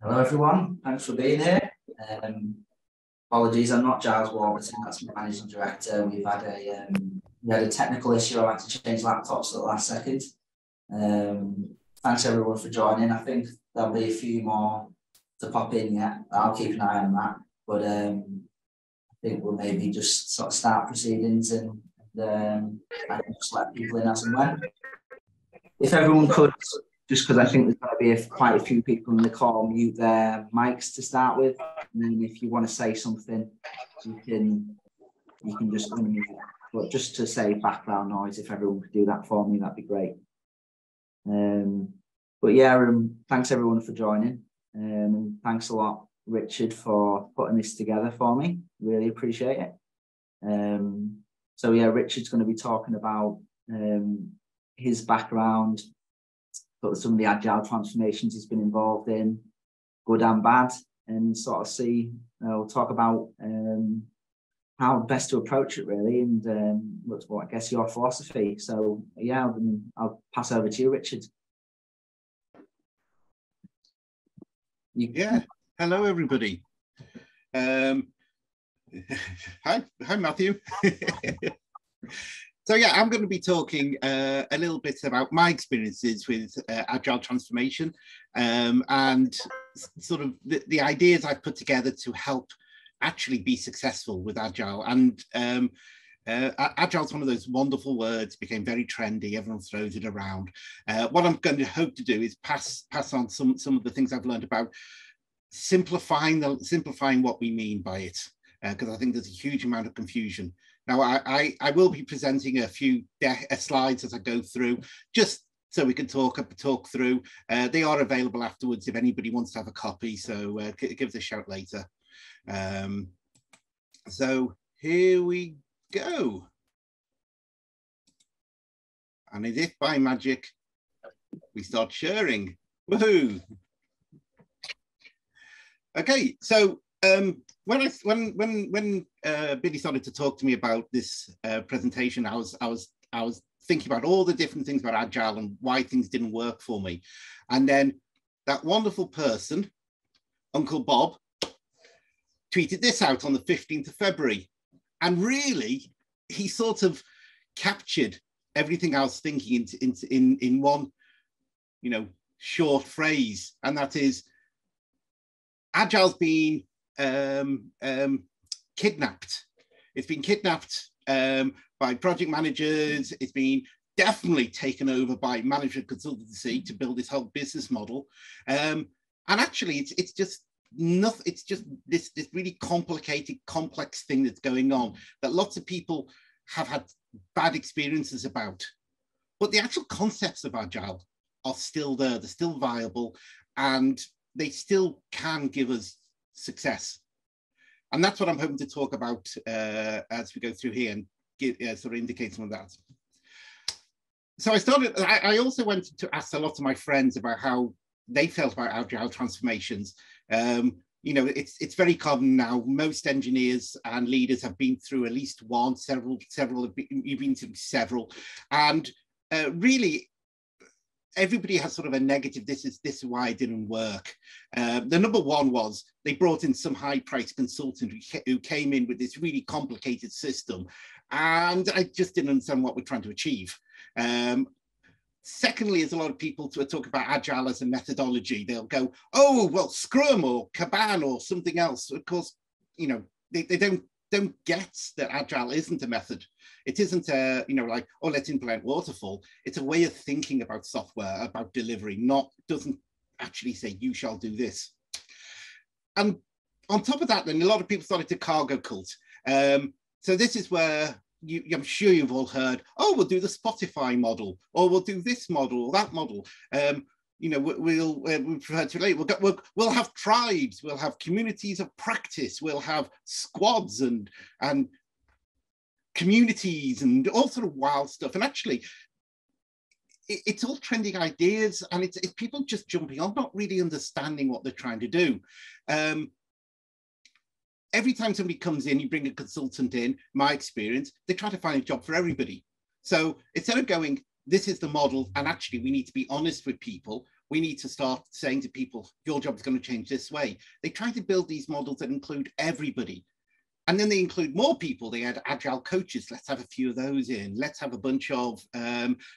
Hello everyone, thanks for being here. Apologies, I'm not Giles Warburton, that's my managing director. We had a technical issue. I had to change laptops at the last second. Thanks everyone for joining. I think there'll be a few more to pop in yet. I'll keep an eye on that. But I think we'll maybe just sort of start proceedings and just let people in as and when. If everyone could, just because I think there's going to be quite a few people in the call, mute their mics to start with. And then if you want to say something, you can just unmute. But just to say background noise, if everyone could do that for me, that'd be great. But yeah, thanks everyone for joining. Thanks a lot, Richard, for putting this together for me. Really appreciate it. So yeah, Richard's going to be talking about his background, but some of the agile transformations he's been involved in, good and bad, and sort of we'll talk about how best to approach it really, and what I guess your philosophy. So yeah, I'll pass over to you, Richard. Yeah, hello everybody. Hi Matthew. So yeah, I'm going to be talking a little bit about my experiences with agile transformation and sort of the ideas I've put together to help actually be successful with agile. And agile is one of those wonderful words, became very trendy, everyone throws it around. What I'm going to hope to do is pass on some of the things I've learned about simplifying what we mean by it, because I think there's a huge amount of confusion. Now, I will be presenting a few slides as I go through, just so we can talk through. They are available afterwards if anybody wants to have a copy, so give us a shout later. So here we go. And as if by magic, we start sharing. Woohoo! Okay, so when Billy started to talk to me about this presentation, I was thinking about all the different things about agile and why things didn't work for me, and then that wonderful person, Uncle Bob, tweeted this out on the 15th of February, and really he sort of captured everything I was thinking in one, short phrase, and that is agile's been kidnapped. It's been kidnapped by project managers. It's been definitely taken over by management consultancy to build this whole business model. And actually, it's just nothing. It's just this really complicated, complex thing that's going on that lots of people have had bad experiences about. But the actual concepts of agile are still there. They're still viable, and they still can give us success. And that's what I'm hoping to talk about as we go through here and sort of indicate some of that. So I also went to ask a lot of my friends about how they felt about agile transformations. It's very common now. Most engineers and leaders have been through at least one, you've been through several. And really, everybody has sort of a negative, this is why it didn't work. The number one was they brought in some high-priced consultant who came in with this really complicated system, and I just didn't understand what we're trying to achieve. Secondly, as a lot of people talk about agile as a methodology, they'll go, oh, well, Scrum or Kanban or something else. Of course, they don't get that agile isn't a method. It isn't like, oh, let's implement waterfall. It's a way of thinking about software, about delivery, doesn't actually say you shall do this. And on top of that, then a lot of people started to cargo cult. So this is where I'm sure you've all heard, oh, we'll do the Spotify model, or we'll do this model, or that model. We'll have tribes, we'll have communities of practice, we'll have squads and communities and all sort of wild stuff. And actually, it's all trending ideas, and it's people just jumping on, not really understanding what they're trying to do. Every time somebody comes in, you bring a consultant in, my experience, they try to find a job for everybody. So instead of going, this is the model, and actually we need to be honest with people, we need to start saying to people, your job is going to change this way. They try to build these models that include everybody. And then they include more people. They had agile coaches. Let's have a few of those in. Let's have a bunch of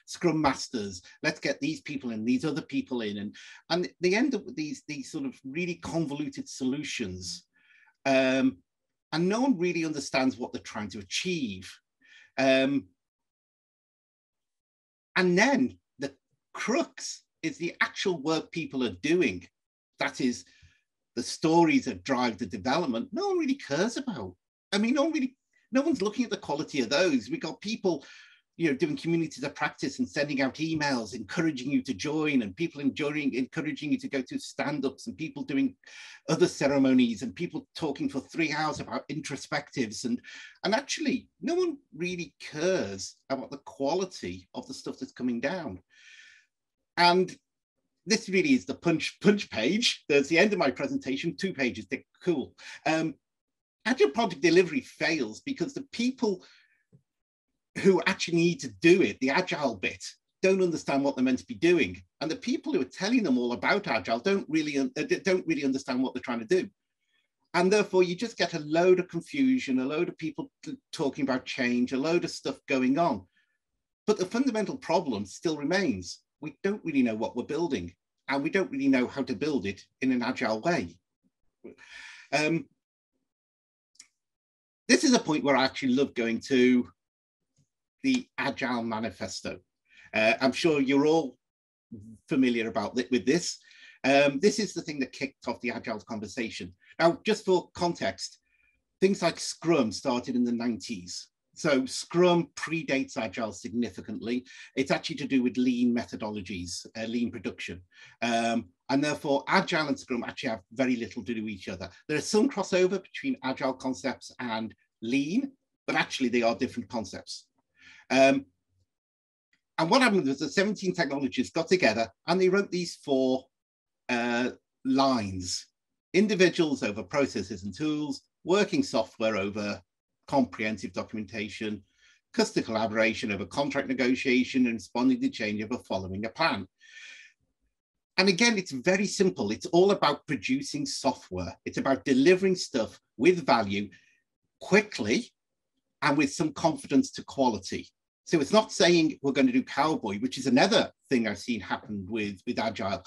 Scrum masters. Let's get these people in, these other people in. And they end up with these sort of really convoluted solutions. And no one really understands what they're trying to achieve. And then the crux is the actual work people are doing. That is the stories that drive the development. No one really cares about. I mean, no one's looking at the quality of those. We got people, you know, doing communities of practice and sending out emails, encouraging you to join, and people encouraging you to go to stand-ups, and people doing other ceremonies, and people talking for 3 hours about introspectives. And actually, no one really cares about the quality of the stuff that's coming down. And this really is the punch page. There's the end of my presentation, 2 pages, they're cool. Agile project delivery fails because the people who actually need to do it, the agile bit, don't understand what they're meant to be doing. And the people who are telling them all about agile don't really understand what they're trying to do. And therefore you just get a load of confusion, a load of people talking about change, a load of stuff going on. But the fundamental problem still remains. We don't really know what we're building, and we don't really know how to build it in an agile way. This is a point where I actually love going to the Agile Manifesto. I'm sure you're all familiar with this. This is the thing that kicked off the Agile conversation. Now, just for context, things like Scrum started in the 90s. So Scrum predates Agile significantly. It's actually to do with lean methodologies, lean production. And therefore, Agile and Scrum actually have very little to do with each other. There is some crossover between Agile concepts and lean, but actually they are different concepts. And what happened was the 17 technologists got together and they wrote these 4 lines: individuals over processes and tools, working software over comprehensive documentation, customer collaboration over contract negotiation, and responding to change over following a plan. And again, it's very simple. It's all about producing software. It's about delivering stuff with value quickly and with some confidence to quality. So it's not saying we're going to do cowboy, which is another thing I've seen happen with Agile.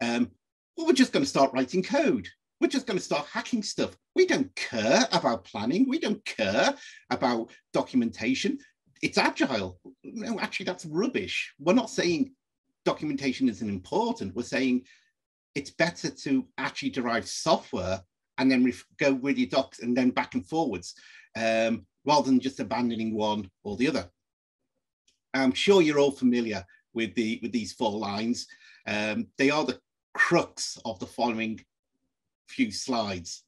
Well, we're just going to start writing code. We're just going to start hacking stuff. We don't care about planning. We don't care about documentation. It's Agile. No, actually, that's rubbish. We're not saying documentation isn't important. We're saying it's better to actually derive software and then go with your docs and then back and forwards, rather than just abandoning one or the other. I'm sure you're all familiar with these 4 lines. They are the crux of the following few slides,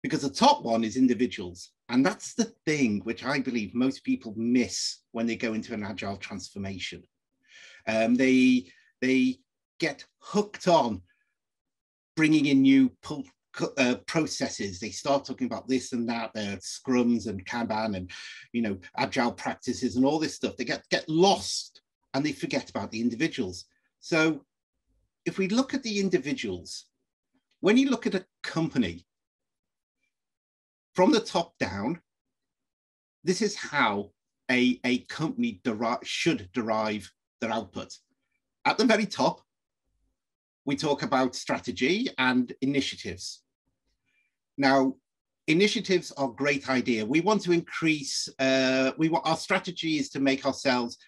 because the top one is individuals. And that's the thing which I believe most people miss when they go into an Agile transformation. They get hooked on bringing in new processes. They start talking about this and that, scrums and Kanban and, you know, Agile practices and all this stuff. They get lost and they forget about the individuals. So if we look at the individuals, when you look at a company from the top down, this is how a company should derive their output. At the very top, we talk about strategy and initiatives. Now, initiatives are a great idea. We want to increase, our strategy is to make ourselves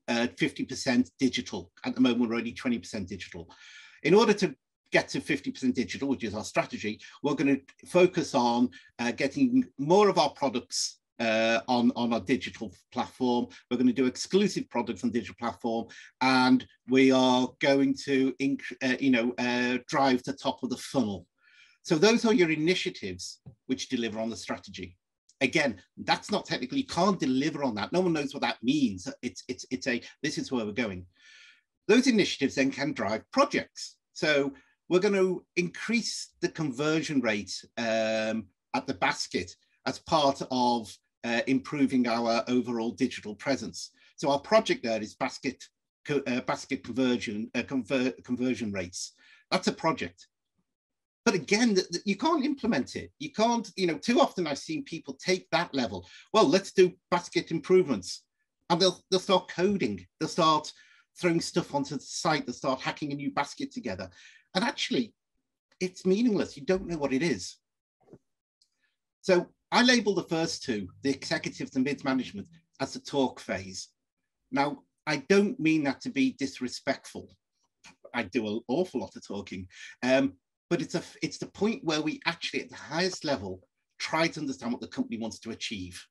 50% digital. At the moment, we're only 20% digital. In order to get to 50% digital, which is our strategy, we're going to focus on getting more of our products on our digital platform. We're going to do exclusive products on digital platform, and we are going to drive the top of the funnel. So those are your initiatives which deliver on the strategy. Again, that's not technically, you can't deliver on that. No one knows what that means. This is where we're going. Those initiatives then can drive projects. So we're going to increase the conversion rate at the basket as part of improving our overall digital presence. So our project there is basket basket conversion rates. That's a project. But again, you can't implement it. You can't, too often I've seen people take that level. Well, let's do basket improvements. And they'll start coding. They'll start throwing stuff onto the site. They'll start hacking a new basket together. And actually, it's meaningless. You don't know what it is. So I label the first two, the executives and mid-management, as the talk phase. Now, I don't mean that to be disrespectful. I do an awful lot of talking. But it's the point where we actually, at the highest level, try to understand what the company wants to achieve.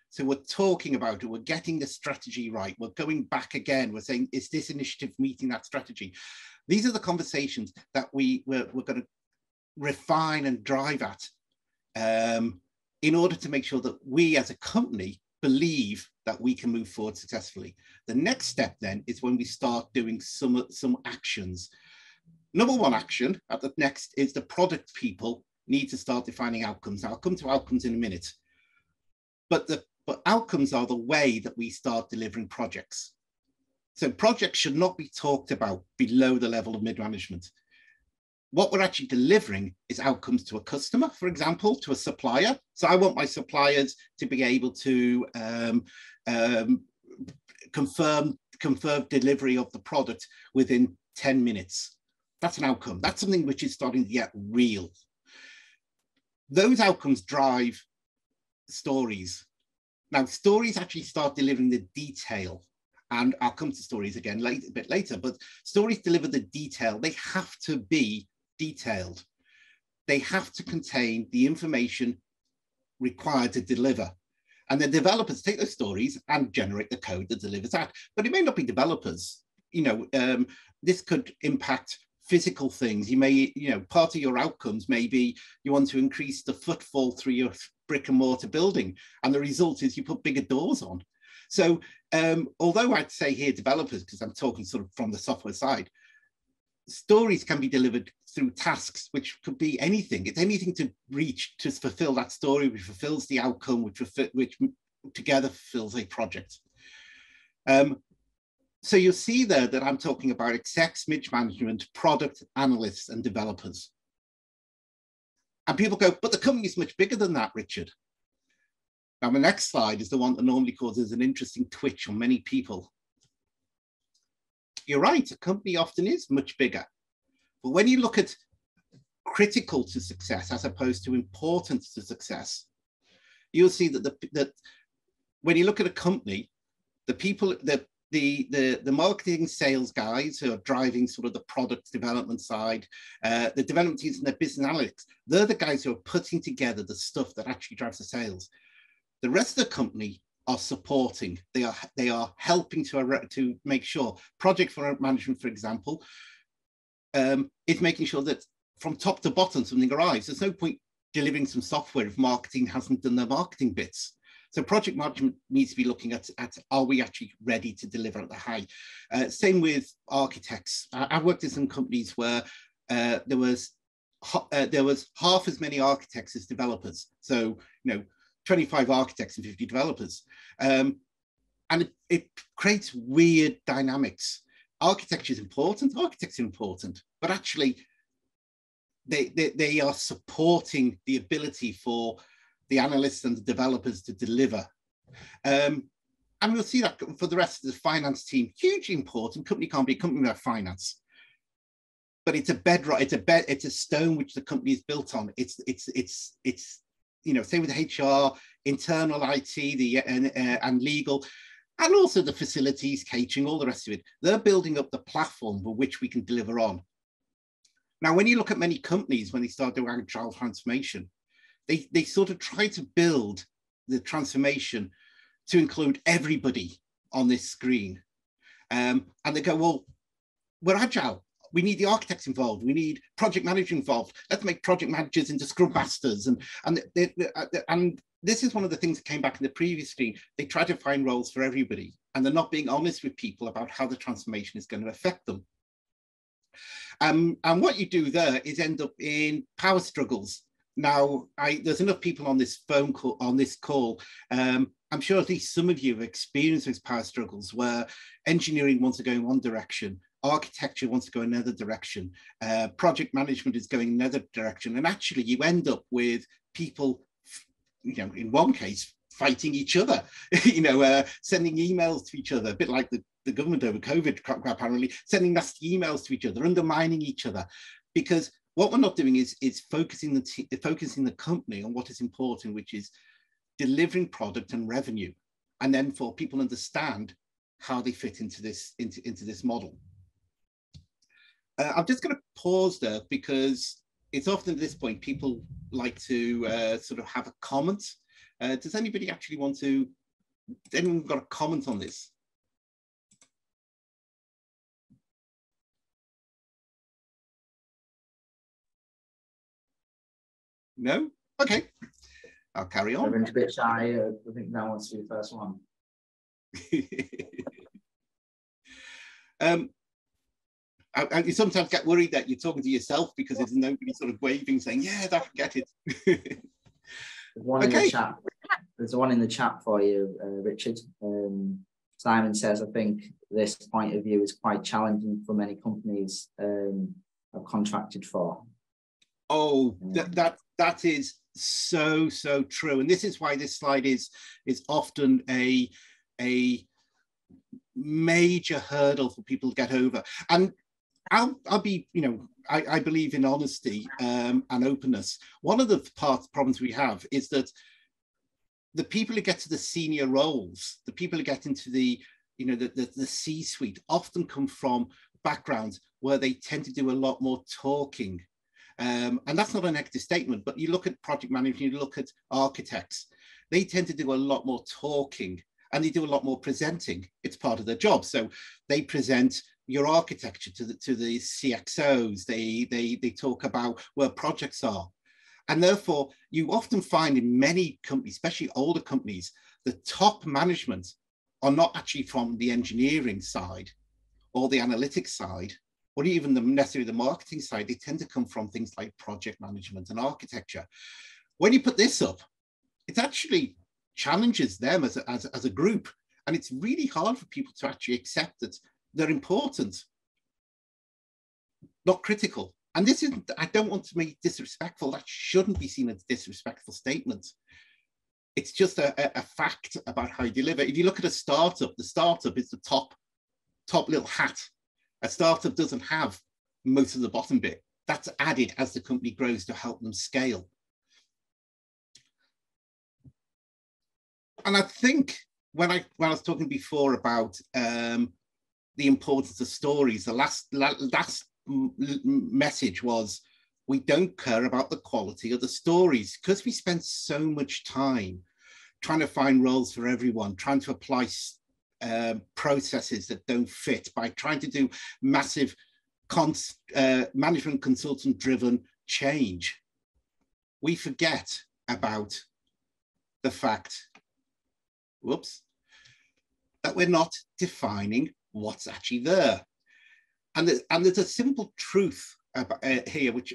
So we're talking about it, we're getting the strategy right, we're going back again, we're saying, is this initiative meeting that strategy? These are the conversations that we're going to refine and drive at in order to make sure that we as a company believe that we can move forward successfully. The next step then is when we start doing some actions. Number one action at the next is the product people need to start defining outcomes. Now, I'll come to outcomes in a minute, but outcomes are the way that we start delivering projects. So projects should not be talked about below the level of mid-management. What we're actually delivering is outcomes to a customer, for example, to a supplier. So I want my suppliers to be able to confirm delivery of the product within 10 minutes. That's an outcome. That's something which is starting to get real. Those outcomes drive stories. Now, stories actually start delivering the detail. And I'll come to stories again a bit later, but stories deliver the detail. They have to be detailed. They have to contain the information required to deliver. And the developers take those stories and generate the code that delivers that. But it may not be developers. This could impact physical things. You may, part of your outcomes may be you want to increase the footfall through your brick and mortar building. And the result is you put bigger doors on. So although I'd say here developers, because I'm talking sort of from the software side, stories can be delivered through tasks, which could be anything. It's anything to reach, to fulfill that story, which fulfills the outcome, which together fulfills a project. So you'll see there that I'm talking about execs, mid-management, product analysts, and developers. And people go, but the company's much bigger than that, Richard. Now, the next slide is the one that normally causes an interesting twitch on many people. You're right, a company often is much bigger. But when you look at critical to success as opposed to important to success, you'll see that when you look at a company, the people, the marketing sales guys who are driving sort of the product development side, the development teams and the business analytics, they're the guys who are putting together the stuff that actually drives the sales. The rest of the company are supporting. They are helping to make sure project management, for example, is making sure that from top to bottom something arrives. There's no point delivering some software if marketing hasn't done their marketing bits. So project management needs to be looking at are we actually ready to deliver at the high? Same with architects. I've worked in some companies where there was half as many architects as developers. So 25 architects and 50 developers. And it creates weird dynamics. Architecture is important, architects are important, but actually they are supporting the ability for the analysts and the developers to deliver. And we'll see that for the rest of the finance team, hugely important. Company can't be a company without finance. But it's a bedrock, it's a stone which the company is built on. It's same with HR, internal IT, and legal, and also the facilities, catering, all the rest of it. They're building up the platform for which we can deliver on. Now, when you look at many companies, when they start doing agile transformation, they sort of try to build the transformation to include everybody on this screen. And they go, well, we're agile. We need the architects involved. We need project managers involved. Let's make project managers into scrum masters. And this is one of the things that came back in the previous screen. They try to find roles for everybody, and they're not being honest with people about how the transformation is going to affect them. And what you do there is end up in power struggles. Now, there's enough people on this phone call, on this call. I'm sure at least some of you have experienced those power struggles where engineering wants to go in one direction, architecture wants to go another direction, project management is going another direction, and actually you end up with people, in one case, fighting each other, sending emails to each other, a bit like the government over COVID, apparently, sending nasty emails to each other, undermining each other, because what we're not doing is focusing the company on what is important, which is delivering product and revenue, and then for people to understand how they fit into this model. I'm just going to pause there because it's often at this point people like to sort of have a comment. Does anybody actually want to? Anyone got a comment on this? No? Okay. I'll carry on. Everyone's a bit shy. I think no wants to be the first one. You sometimes get worried that you're talking to yourself because there's nobody sort of waving saying, yeah, I get it. There's one in the chat. There's one in the chat for you, Richard. Simon says, I think this point of view is quite challenging for many companies I've contracted for. Oh, that is so true, and this is why this slide is often a major hurdle for people to get over. And I'll be, I believe in honesty and openness. One of the problems we have is that the people who get to the senior roles, the people who get into the C-suite, often come from backgrounds where they tend to do a lot more talking. And that's not a negative statement, but you look at project management, you look at architects, they tend to do a lot more talking and they do a lot more presenting. It's part of their job. So they present your architecture to the CXOs, they talk about where projects are. And therefore, you often find in many companies, especially older companies, the top management are not actually from the engineering side or the analytics side, or even necessarily the marketing side. They tend to come from things like project management and architecture. When you put this up, it actually challenges them as a group. And it's really hard for people to actually accept that they're important, not critical. And this isn't, I don't want to make it disrespectful. That shouldn't be seen as a disrespectful statement. It's just a fact about how you deliver. If you look at a startup, the startup is the top little hat. A startup doesn't have most of the bottom bit. That's added as the company grows to help them scale. And I think when I was talking before about the importance of stories, the last message was, we don't care about the quality of the stories, because we spend so much time trying to find roles for everyone, trying to apply processes that don't fit, by trying to do massive management consultant driven change. We forget about the fact, that we're not defining what's actually there. And there's a simple truth about, here, which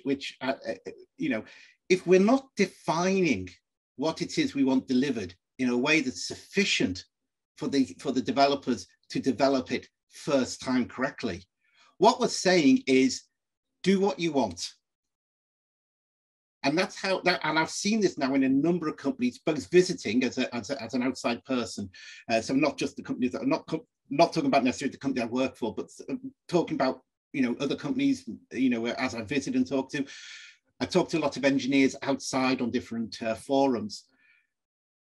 if we're not defining what it is we want delivered in a way that's sufficient for the developers to develop it first time correctly, what we're saying is, do what you want. And that's how that, and I've seen this now in a number of companies, both visiting as an outside person, so not just the companies that are not talking about necessarily the company I work for, but talking about other companies, as I visit and talk to. I talk to a lot of engineers outside on different forums,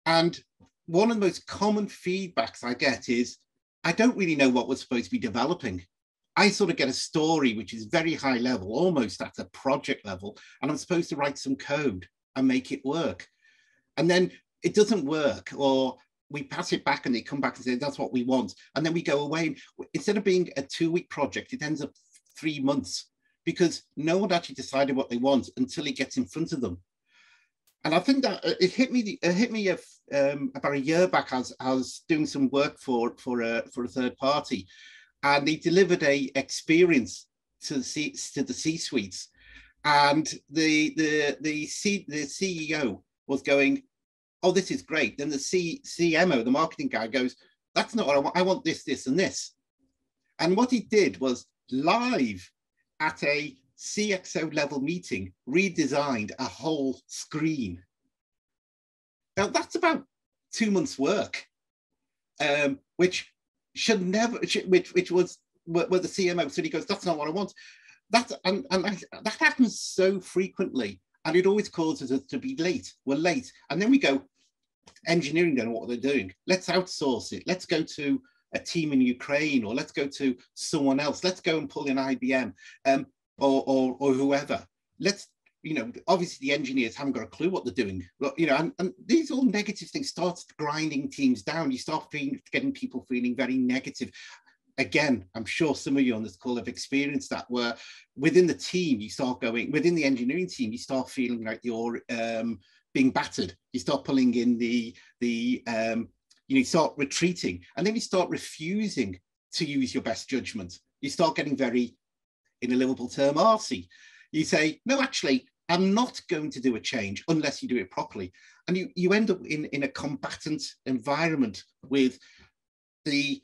and one of the most common feedbacks I get is, I don't really know what we're supposed to be developing. I sort of get a story which is very high level, almost at a project level, and I'm supposed to write some code and make it work. And then it doesn't work, or we pass it back and they come back and say, that's what we want. And then we go away. Instead of being a 2-week project, it ends up 3 months, because no one actually decided what they want until it gets in front of them. And I think that it hit me about a year back. I was doing some work for a third party, and they delivered a experience to the C-suites And the CEO was going, oh, this is great. Then the CMO, the marketing guy, goes, that's not what I want. I want this, this, and this. And what he did was live at a CXO level meeting, redesigned a whole screen. Now that's about 2 months' work, which should never, which was where the CMO said, he goes, that's not what I want. That happens so frequently, and it always causes us to be late. We're late, and then we go, engineering don't know what they're doing. Let's outsource it. Let's go to a team in Ukraine, or let's go to someone else. Let's go and pull in IBM or whoever. Let's, obviously the engineers haven't got a clue what they're doing. And these all negative things start grinding teams down. You start getting people feeling very negative. Again, I'm sure some of you on this call have experienced that, where within the team, within the engineering team, you start feeling like you're being battered. You start pulling in you start retreating, and then you start refusing to use your best judgment. You start getting very, in a Liverpool term, arsey. You say, no, actually, I'm not going to do a change unless you do it properly. And you end up in a combatant environment with the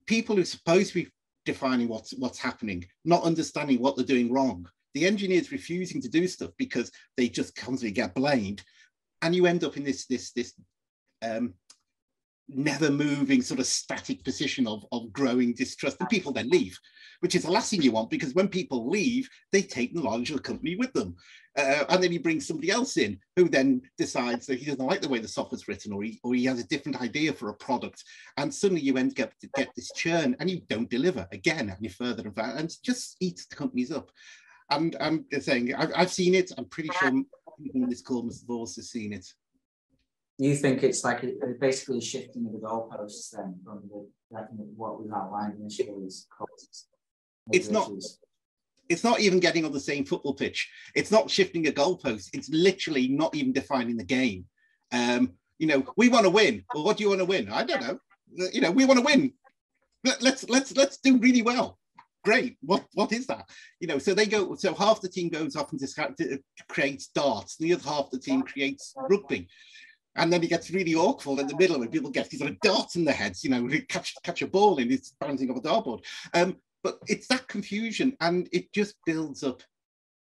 people who are supposed to be defining what's happening, not understanding what they're doing wrong. The engineers refusing to do stuff because they just constantly get blamed. And you end up in this never moving sort of static position of growing distrust, and people then leave, which is the last thing you want, because when people leave, they take the knowledge of the company with them. And then you bring somebody else in who then decides that he doesn't like the way the software's written, or he has a different idea for a product. And suddenly you end up to get this churn, and you don't deliver again any further, and it just eats the companies up. And I'm saying, I've seen it. I'm pretty sure people in this call must have also seen it. You think it's like basically shifting of the goalposts then from what we've outlined initially as causes? It's not even getting on the same football pitch. It's not shifting a goalpost. It's literally not even defining the game. We want to win. Well, what do you want to win? I don't know. We want to win. Let's do really well. Great. What is that? So they go. So half the team goes off and creates darts. And the other half of the team creates rugby. And then it gets really awkward in the middle when people get these sort of darts in their heads, catch a ball and it's bouncing off a dartboard. But it's that confusion, and it just builds up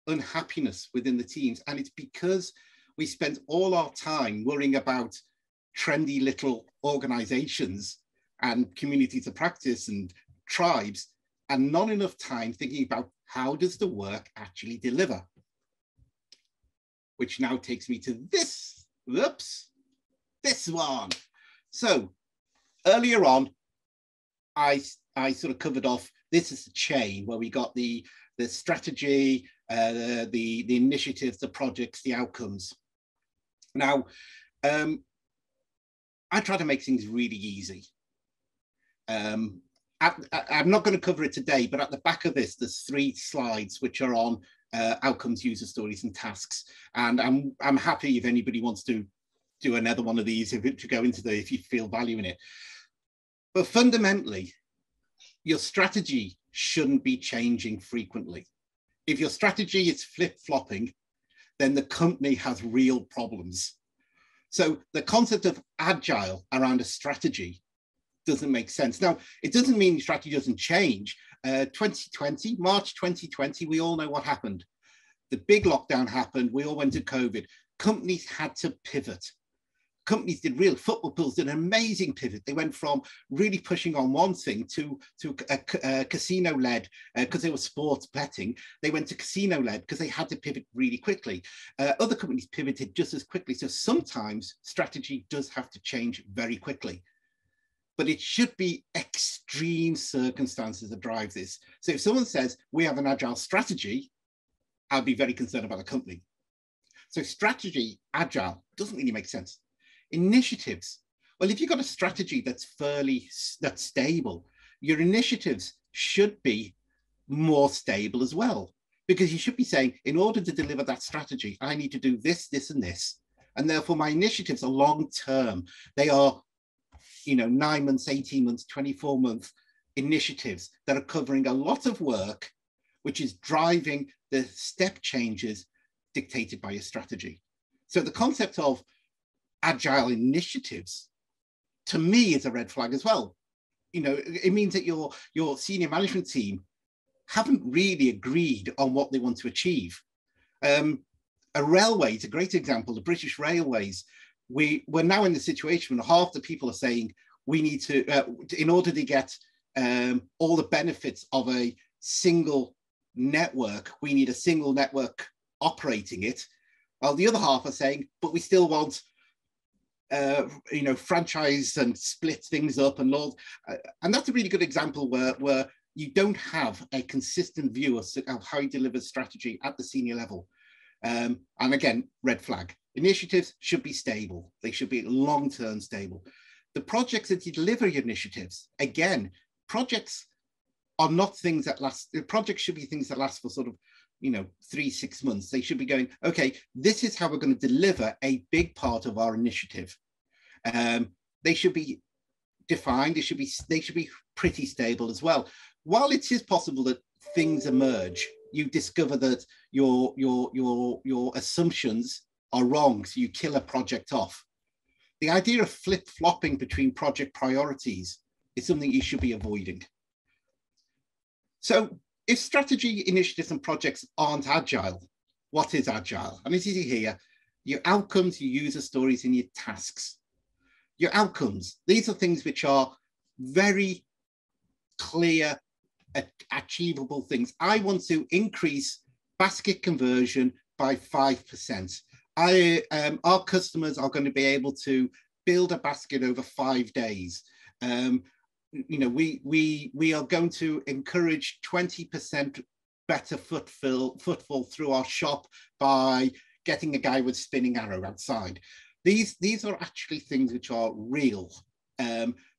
unhappiness within the teams. And it's because we spent all our time worrying about trendy little organizations and communities of practice and tribes, and not enough time thinking about how does the work actually deliver. Which now takes me to this. This one. So earlier on, I sort of covered off, this is the chain where we got the strategy, the initiatives, the projects, the outcomes. Now, I try to make things really easy. I'm not going to cover it today, but at the back of this, there's 3 slides which are on outcomes, user stories, and tasks. And I'm happy if anybody wants to do another one of these to go into if you feel value in it. But fundamentally, your strategy shouldn't be changing frequently. If your strategy is flip-flopping, then the company has real problems. So the concept of agile around a strategy doesn't make sense. Now, it doesn't mean the strategy doesn't change. March 2020, we all know what happened. The big lockdown happened. We all went to COVID. Companies had to pivot. Companies did football pools did an amazing pivot. They went from really pushing on one thing to a casino-led, because they were sports betting. They went to casino-led because they had to pivot really quickly. Other companies pivoted just as quickly. So sometimes strategy does have to change very quickly. But it should be extreme circumstances that drive this. So if someone says, we have an agile strategy, I'll be very concerned about the company. So strategy, agile, doesn't really make sense. Initiatives, well, if you've got a strategy that's stable, your initiatives should be more stable as well, because you should be saying, in order to deliver that strategy, I need to do this, this, and this. And therefore my initiatives are long-term. They are 9 months, 18 months, 24-month initiatives that are covering a lot of work which is driving the step changes dictated by your strategy. So the concept of agile initiatives, to me, is a red flag as well. You know, it means that your senior management team haven't really agreed on what they want to achieve. A railway is a great example. The British Railways, we're now in the situation when half the people are saying we need to, in order to get all the benefits of a single network, we need a single network operating it. While the other half are saying, but we still want, you know, franchise and split things up and all. And that's a really good example where you don't have a consistent view of how you deliver strategy at the senior level. And again, red flag. Initiatives should be stable. They should be long-term stable. The projects that you deliver your initiatives, again, projects are not things that last. Projects should be things that last for sort of, you know, 3-6 months. They should be going, okay, this is how we're going to deliver a big part of our initiative. They should be defined. They should be pretty stable as well. While it is possible that things emerge, you discover that your assumptions are wrong, so you kill a project off. The idea of flip-flopping between project priorities is something you should be avoiding. So if strategy, initiatives, and projects aren't agile, what is agile? And it's easy here. Your outcomes, your user stories, and your tasks. Your outcomes, these are things which are very clear, achievable things. I want to increase basket conversion by 5%. Our customers are going to be able to build a basket over 5 days. You know, we are going to encourage 20% better footfall through our shop by getting a guy with spinning arrow outside. These are actually things which are real.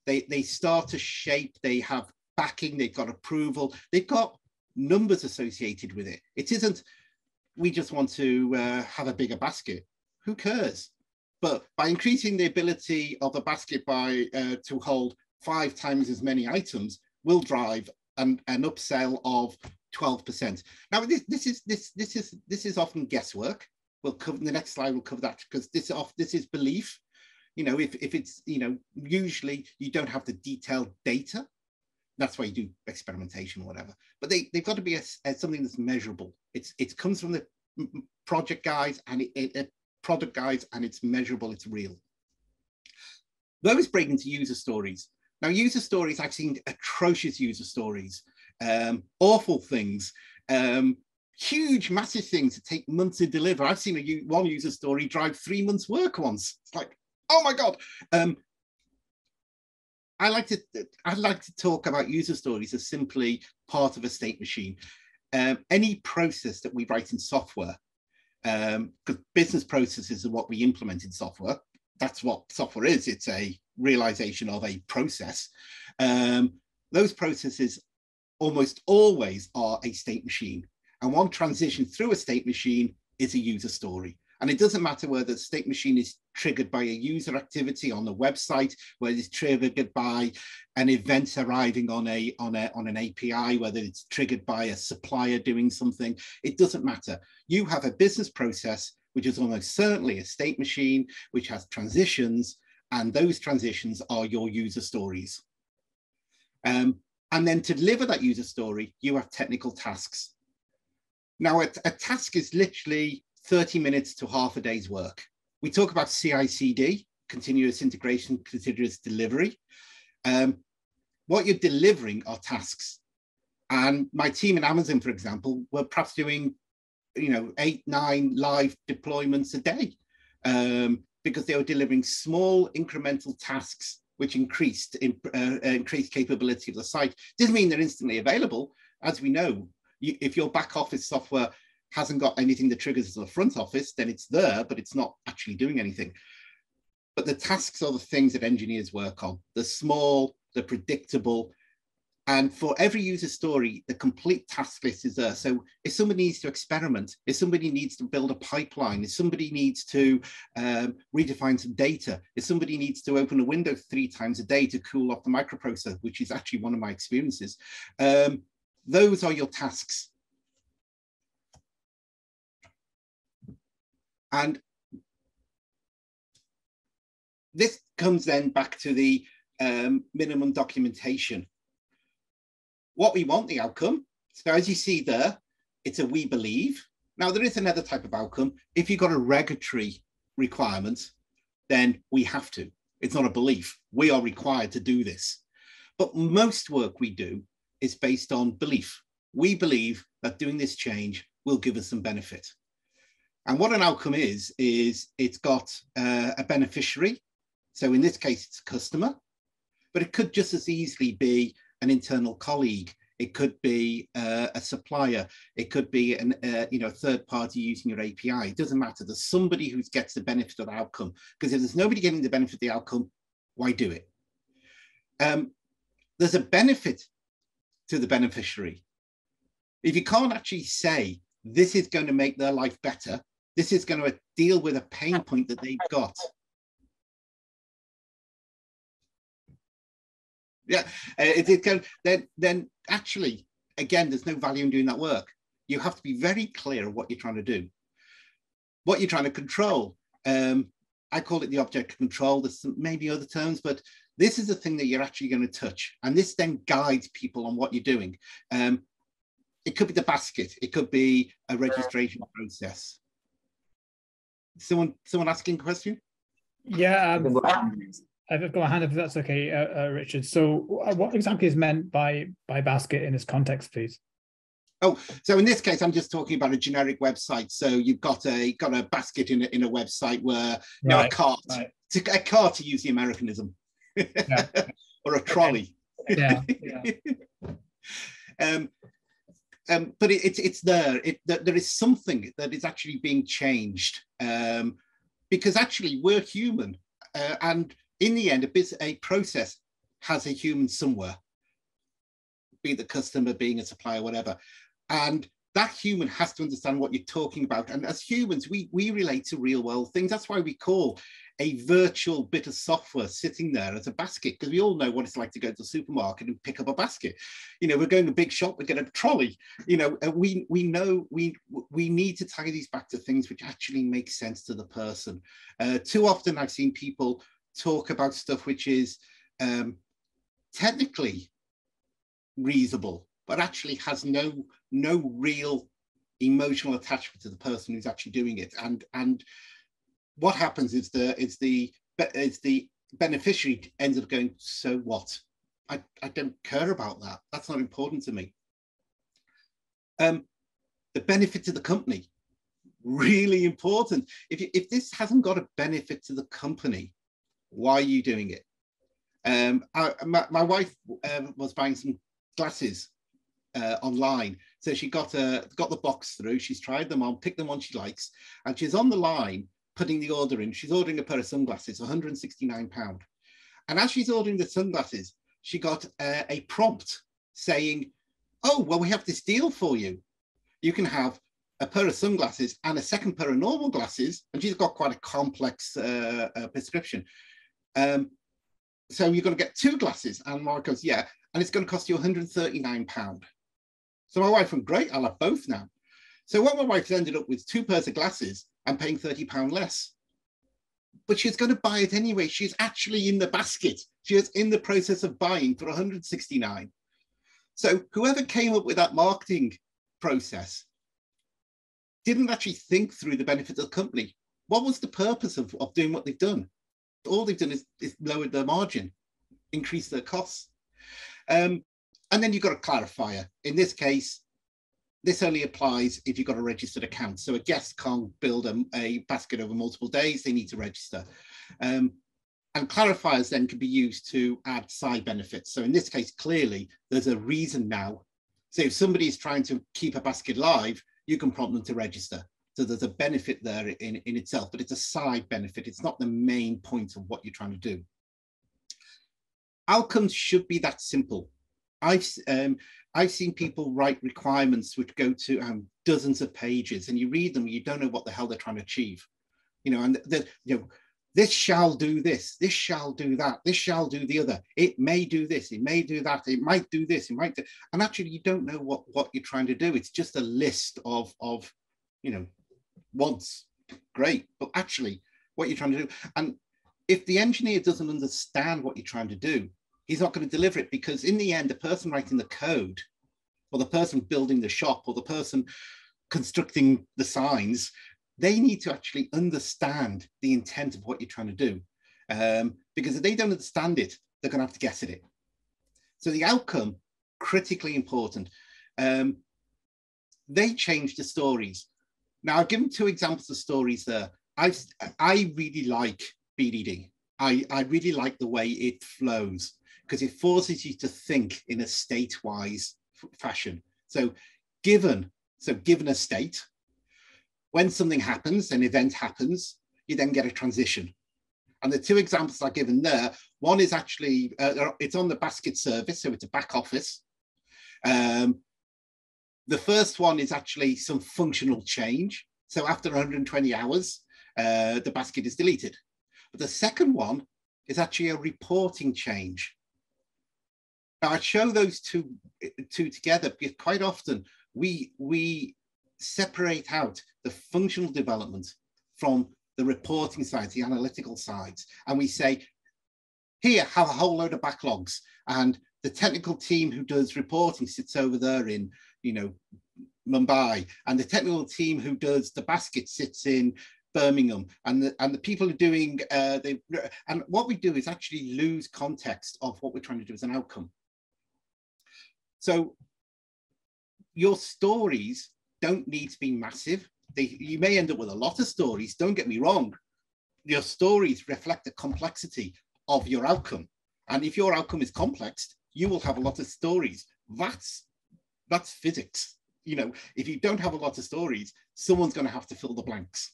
They start to shape. They have backing. They've got approval. They've got numbers associated with it. It isn't, we just want to have a bigger basket. Who cares? But by increasing the ability of a basket by to hold 5 times as many items, will drive an upsell of 12%. Now, this is often guesswork. We'll cover the next slide. We'll cover that because this is belief. You know, if it's, you know, usually you don't have the detailed data. That's why you do experimentation or whatever. But they've got to be something that's measurable. It comes from the project guys and product guys, and it's measurable. It's real. Those break into user stories. Now, user stories, I've seen atrocious user stories, awful things, huge, massive things that take months to deliver. I've seen one user story drive 3 months' work once. It's like, oh my God. I like to talk about user stories as simply part of a state machine. Any process that we write in software, because business processes are what we implement in software. That's what software is. It's a realization of a process. Those processes almost always are a state machine. And one transition through a state machine is a user story. And it doesn't matter whether the state machine is triggered by a user activity on the website, whether it's triggered by an event arriving on an API, whether it's triggered by a supplier doing something. It doesn't matter. You have a business process, which is almost certainly a state machine, which has transitions, and those transitions are your user stories. And then to deliver that user story, you have technical tasks. Now, a task is literally 30 minutes to half a day's work. We talk about CI/CD, continuous integration, continuous delivery. What you're delivering are tasks. And my team in Amazon, for example, were perhaps doing, 8, 9 live deployments a day because they were delivering small incremental tasks, which increased capability of the site. Doesn't mean they're instantly available. As we know, if your back office software hasn't got anything that triggers the front office, then it's there, but it's not actually doing anything. But the tasks are the things that engineers work on. They're small, they're predictable. And for every user story, the complete task list is there. So if somebody needs to experiment, if somebody needs to build a pipeline, if somebody needs to redefine some data, if somebody needs to open a window 3 times a day to cool off the microprocessor, which is actually one of my experiences, those are your tasks. And this comes then back to the minimum documentation. What we want, the outcome. So as you see there, it's a we believe. Now there is another type of outcome. If you've got a regulatory requirement, then we have to. It's not a belief. We are required to do this. But most work we do is based on belief. We believe that doing this change will give us some benefit. And what an outcome is it's got a beneficiary. So in this case, it's a customer, but it could just as easily be an internal colleague. It could be a supplier. It could be a third party using your API. It doesn't matter. There's somebody who gets the benefit of the outcome. Because if there's nobody getting the benefit of the outcome, why do it? There's a benefit to the beneficiary. If you can't actually say, this is going to make their life better, this is going to deal with a pain point that they've got. Yeah, then actually, again, there's no value in doing that work. You have to be very clear of what you're trying to do, what you're trying to control. I call it the object of control. There's maybe other terms, but this is the thing that you're actually going to touch. And this then guides people on what you're doing. It could be the basket. It could be a registration process. Someone asking a question? Yeah. I've got a hand up if that's okay, Richard. So what exactly is meant by basket in this context, please? Oh, so in this case, I'm just talking about a generic website. So you've got a basket in a website where a cart, a cart to use the Americanism, yeah. Or a trolley. Yeah. But it's there. There is something that is actually being changed because actually we're human, and in the end, a process has a human somewhere, be the customer, being a supplier, whatever. And that human has to understand what you're talking about. And as humans, we relate to real world things. That's why we call a virtual bit of software sitting there as a basket, because we all know what it's like to go to the supermarket and pick up a basket. You know, we're going to a big shop, we get a trolley. You know, we know we need to tie these back to things which actually make sense to the person. Too often I've seen people talk about stuff which is technically reasonable, but actually has no real emotional attachment to the person who's actually doing it. And what happens is the beneficiary ends up going, so what? I don't care about that. That's not important to me. The benefit to the company, really important. If this hasn't got a benefit to the company, why are you doing it? My wife was buying some glasses online, so she got the box through. She's tried them on, picked them on she likes, and she's on the line putting the order in. She's ordering a pair of sunglasses, £169. And as she's ordering the sunglasses, she got a prompt saying, "Oh, well, we have this deal for you. You can have a pair of sunglasses and a second pair of normal glasses." And she's got quite a complex prescription. So you're going to get two glasses. And Mark goes, yeah, and it's going to cost you £139. So my wife went, great, I'll have both now. So what my wife's ended up with, two pairs of glasses and paying £30 less. But she's going to buy it anyway. She's actually in the basket. She is in the process of buying for £169. So whoever came up with that marketing process didn't actually think through the benefits of the company. What was the purpose of doing what they've done? All they've done is lowered their margin, increased their costs. And then you've got a clarifier. In this case, this only applies if you've got a registered account. So a guest can't build a basket over multiple days. They need to register. And clarifiers then can be used to add side benefits. So in this case, clearly, there's a reason now. So if somebody is trying to keep a basket live, you can prompt them to register. So there's a benefit there in itself, but it's a side benefit. It's not the main point of what you're trying to do. Outcomes should be that simple. I've seen people write requirements which go to dozens of pages, and you read them, and you don't know what the hell they're trying to achieve. You know, and this shall do this, this shall do that, this shall do the other. It may do this, it may do that, it might do this, it might do, and actually you don't know what you're trying to do. It's just a list of you know, wants, great, but actually what you're trying to do, and if the engineer doesn't understand what you're trying to do, he's not going to deliver it, because in the end, the person writing the code, or the person building the shop, or the person constructing the signs, they need to actually understand the intent of what you're trying to do. Because if they don't understand it, they're going to have to guess at it. So the outcome, critically important. They changed the stories. Now, I've given 2 examples of stories there. I really like BDD. I really like the way it flows, because it forces you to think in a state-wise fashion. So given a state, when something happens, an event happens, you then get a transition. And the 2 examples I've given there, one is actually, it's on the Basket service, so it's a back office. The first one is actually some functional change. So after 120 hours, the basket is deleted. But the second one is actually a reporting change. Now, I show those two together because quite often we separate out the functional development from the reporting side, the analytical sides, and we say, here, have a whole load of backlogs, and the technical team who does reporting sits over there in, Mumbai, and the technical team who does the basket sits in Birmingham, and the people who are doing and what we do is actually lose context of what we're trying to do as an outcome. So your stories don't need to be massive. You may end up with a lot of stories, don't get me wrong. Your stories reflect the complexity of your outcome. And if your outcome is complex, you will have a lot of stories. That's physics. If you don't have a lot of stories, someone's going to have to fill the blanks.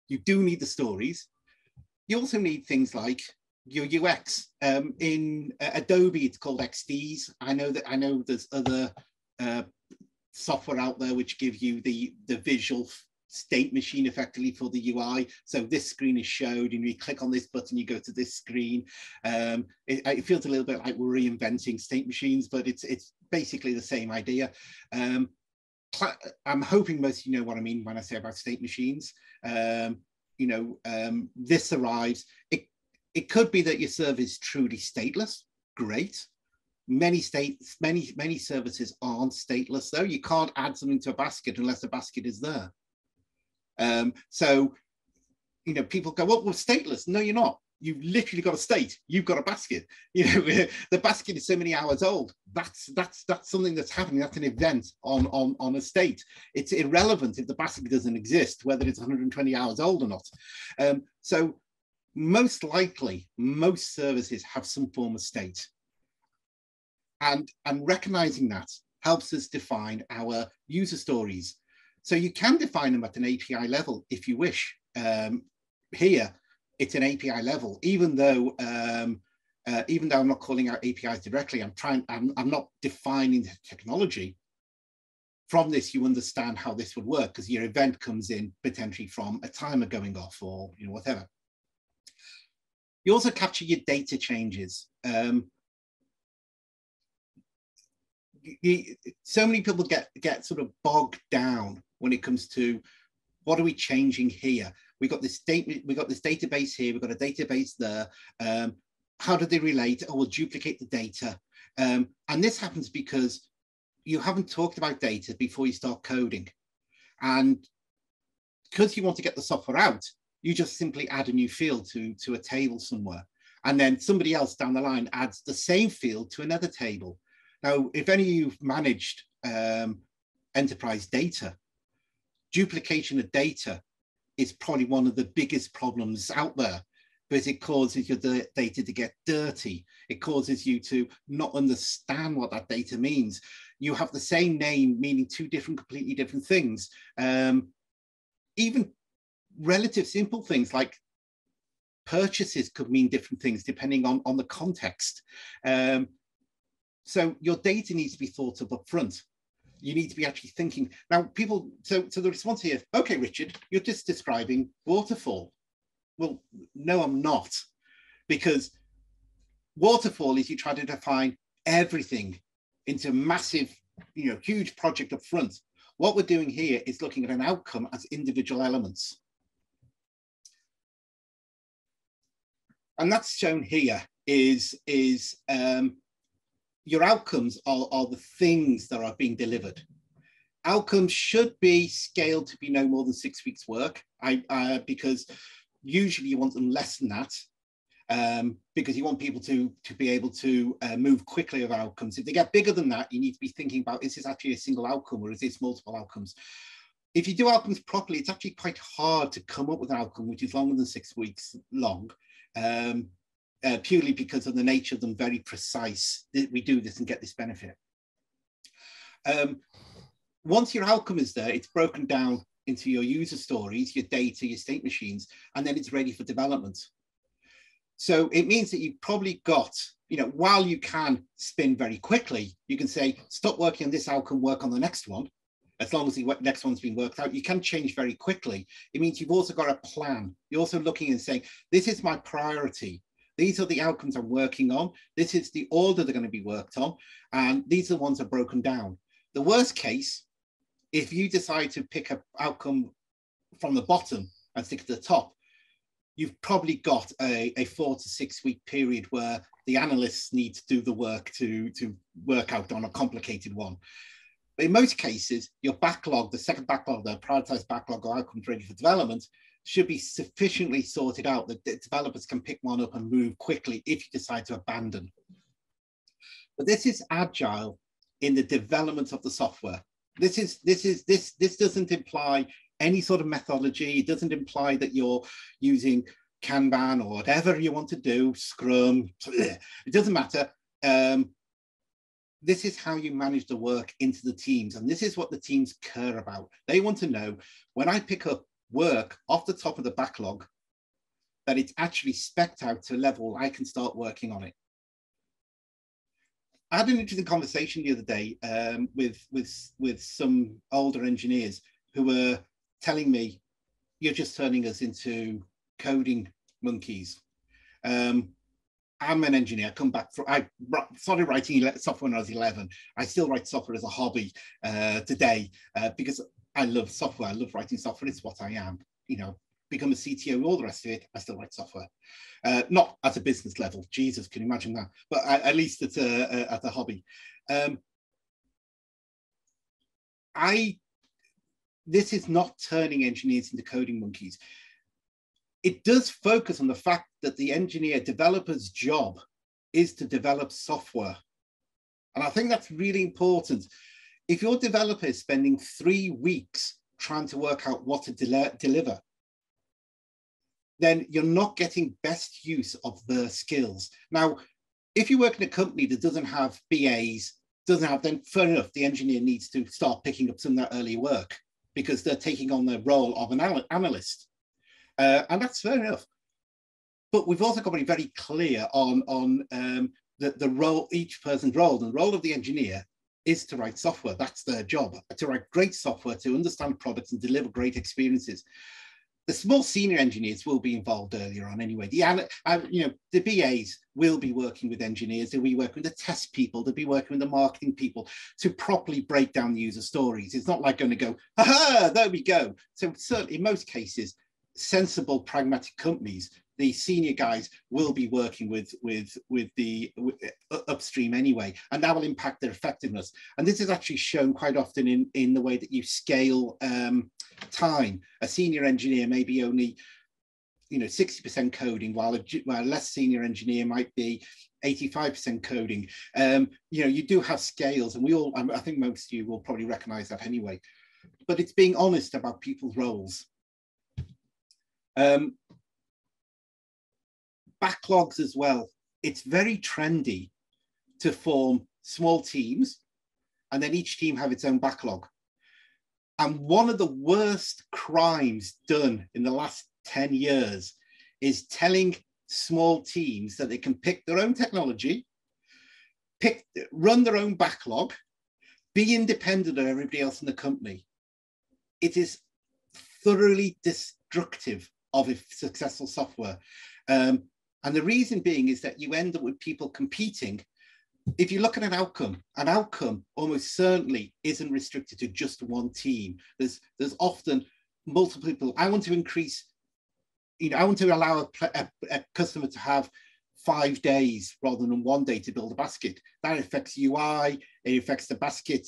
You do need the stories. You also need things like your UX. In Adobe, it's called XDs. I know there's other software out there which give you the visual state machine effectively for the UI. So this screen is showed, and you click on this button, you go to this screen. It feels a little bit like we're reinventing state machines, but it's basically the same idea. I'm hoping most of you know what I mean when I say about state machines. This arrives. It could be that your service is truly stateless. Great. Many services aren't stateless though. You can't add something to a basket unless a basket is there. So people go, well, we're stateless. No, you're not. You've literally got a state. You've got a basket. The basket is so many hours old. That's something that's happening. That's an event on a state. It's irrelevant if the basket doesn't exist, whether it's 120 hours old or not. So most likely, most services have some form of state. And recognizing that helps us define our user stories. So you can define them at an API level if you wish. Here, it's an API level, even though I'm not calling out APIs directly, I'm not defining the technology. From this, you understand how this would work, because your event comes in potentially from a timer going off or whatever. You also capture your data changes. So many people get sort of bogged down when it comes to what are we changing here. We got this database here. We've got a database there. How do they relate? Oh, we'll duplicate the data. And this happens because you haven't talked about data before you start coding. And because you want to get the software out, you just simply add a new field to a table somewhere. And then somebody else down the line adds the same field to another table. Now, if any of you've managed enterprise data, duplication of data is probably one of the biggest problems out there, because it causes your data to get dirty. It causes you to not understand what that data means. You have the same name meaning two completely different things. Even relative simple things like purchases could mean different things depending on the context. So your data needs to be thought of up front. You need to be actually thinking. Now, so the response here, okay, Richard, you're just describing waterfall. Well, no, I'm not, because waterfall is you try to define everything into a massive, huge project up front. What we're doing here is looking at an outcome as individual elements. And that's shown here is your outcomes are the things that are being delivered. Outcomes should be scaled to be no more than 6 weeks work, because usually you want them less than that, because you want people to be able to move quickly with outcomes. If they get bigger than that, you need to be thinking about, is this actually a single outcome or is this multiple outcomes? If you do outcomes properly, it's actually quite hard to come up with an outcome which is longer than 6 weeks long, purely because of the nature of them very precise. We do this and get this benefit. Once your outcome is there, it's broken down into your user stories, your data, your state machines, and then it's ready for development. So it means that you've probably got, while you can spin very quickly, you can say, stop working on this outcome, work on the next one. As long as the next one's been worked out, you can change very quickly. It means you've also got a plan. You're also looking and saying, this is my priority. These are the outcomes I'm working on. This is the order they're going to be worked on. And these are the ones that are broken down. The worst case, if you decide to pick an outcome from the bottom and stick at the top, you've probably got a 4 to 6 week period where the analysts need to do the work to work out on a complicated one. But in most cases, your backlog, the second backlog, the prioritized backlog or outcomes ready for development, should be sufficiently sorted out that the developers can pick one up and move quickly if you decide to abandon. But this is agile in the development of the software. This doesn't imply any sort of methodology. It doesn't imply that you're using Kanban or whatever you want to do, Scrum. It doesn't matter. This is how you manage the work into the teams. And this is what the teams care about. They want to know, when I pick up work off the top of the backlog, that it's actually spec'd out to a level I can start working on it. I had an interesting conversation the other day with some older engineers who were telling me, you're just turning us into coding monkeys. I'm an engineer. I started writing software when I was 11. I still write software as a hobby today because I love software. I love writing software. It's what I am. Become a CTO, all the rest of it, I still write software. Not at a business level. Jesus, can you imagine that? But at least at a hobby. This is not turning engineers into coding monkeys. It does focus on the fact that the developer's job is to develop software. And I think that's really important. If your developer is spending 3 weeks trying to work out what to deliver, then you're not getting best use of their skills. Now, if you work in a company that doesn't have BAs, then fair enough, the engineer needs to start picking up some of that early work because they're taking on the role of an analyst. And that's fair enough. But we've also got to be very clear on the role, each person's role. And the role of the engineer is to write software. That's their job, to write great software, to understand products and deliver great experiences. The small senior engineers will be involved earlier on anyway. The BAs will be working with engineers. They'll be working with the test people. They'll be working with the marketing people to properly break down the user stories. It's not like going to go, aha, there we go. So certainly in most cases, sensible, pragmatic companies, the senior guys will be working with the upstream anyway, and that will impact their effectiveness. And this is actually shown quite often in the way that you scale time. A senior engineer may be only 60% coding, while a less senior engineer might be 85% coding. You do have scales, and I think most of you will probably recognize that anyway. But it's being honest about people's roles. Backlogs as well. It's very trendy to form small teams and then each team have its own backlog. And one of the worst crimes done in the last 10 years is telling small teams that they can pick their own technology, run their own backlog, be independent of everybody else in the company. It is thoroughly destructive of a successful software. And the reason being is that you end up with people competing if you look at an outcome almost certainly isn't restricted to just one team. There's often multiple people. I want to increase, I want to allow a customer to have 5 days rather than 1 day to build a basket. That affects UI, it affects the basket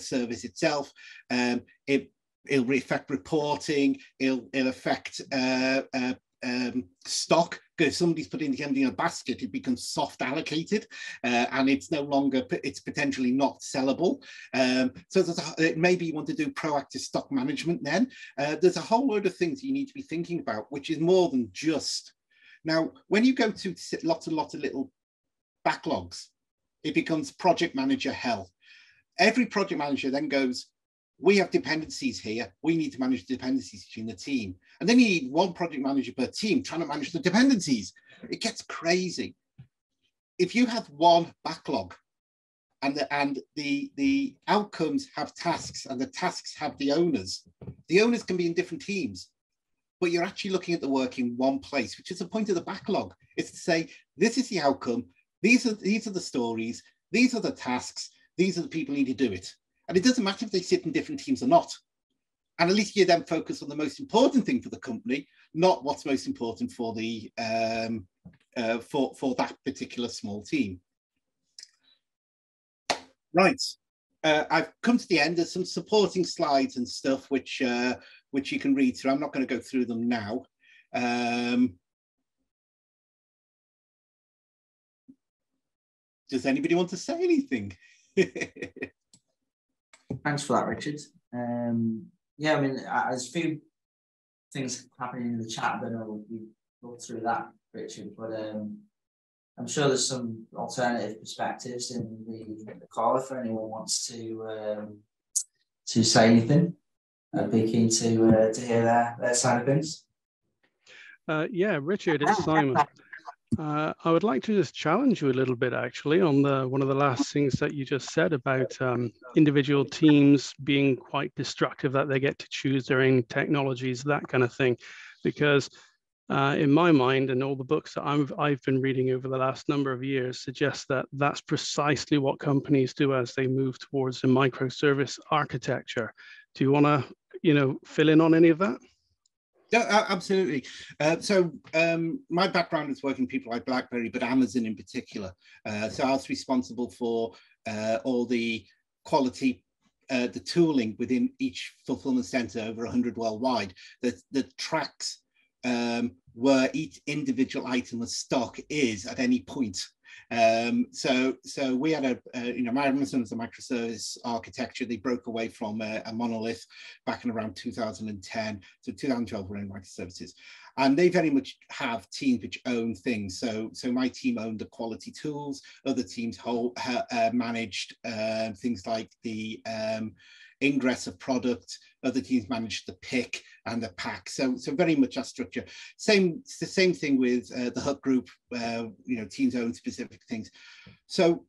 service itself. It'll affect reporting, it'll affect stock, because if somebody's putting something in a basket, it becomes soft allocated, and it's no longer, it's potentially not sellable. So maybe you want to do proactive stock management then. There's a whole load of things you need to be thinking about, which is more than just. Now, when you go to lots of little backlogs, it becomes project manager hell. Every project manager then goes, we have dependencies here. We need to manage the dependencies between the team. And then you need one project manager per team trying to manage the dependencies. It gets crazy. If you have one backlog and the outcomes have tasks and the tasks have the owners can be in different teams, but you're actually looking at the work in one place, which is the point of the backlog. It's to say, this is the outcome. These are the stories. These are the tasks. These are the people who need to do it. And it doesn't matter if they sit in different teams or not. And at least you then focus on the most important thing for the company, not what's most important for the for that particular small team. Right, I've come to the end. There's some supporting slides and stuff which you can read through. I'm not going to go through them now. Does anybody want to say anything? Thanks for that, Richard. Yeah, I mean, there's a few things happening in the chat. I don't know if you go through that, Richard, but I'm sure there's some alternative perspectives in the call if anyone wants to say anything. I'd be keen to hear their side of things. Yeah, Richard, it's Simon. I would like to just challenge you a little bit, actually, on one of the last things that you just said about individual teams being quite destructive, that they get to choose their own technologies, that kind of thing. Because in my mind, and all the books that I've been reading over the last number of years suggest that that's precisely what companies do as they move towards a microservice architecture. Do you want to, fill in on any of that? Yeah, absolutely. So my background is working with people like BlackBerry, but Amazon in particular. So I was responsible for all the quality, the tooling within each fulfillment center, over 100 worldwide, that tracks where each individual item of stock is at any point. So we had Amazon was a microservice architecture. They broke away from a monolith back in around 2010. So 2012 we're in microservices, and they very much have teams which own things. So my team owned the quality tools. Other teams managed things like the ingress of product. Other teams managed the pick and the pack. So very much that structure. It's the same thing with the Hut Group. Teams own specific things. So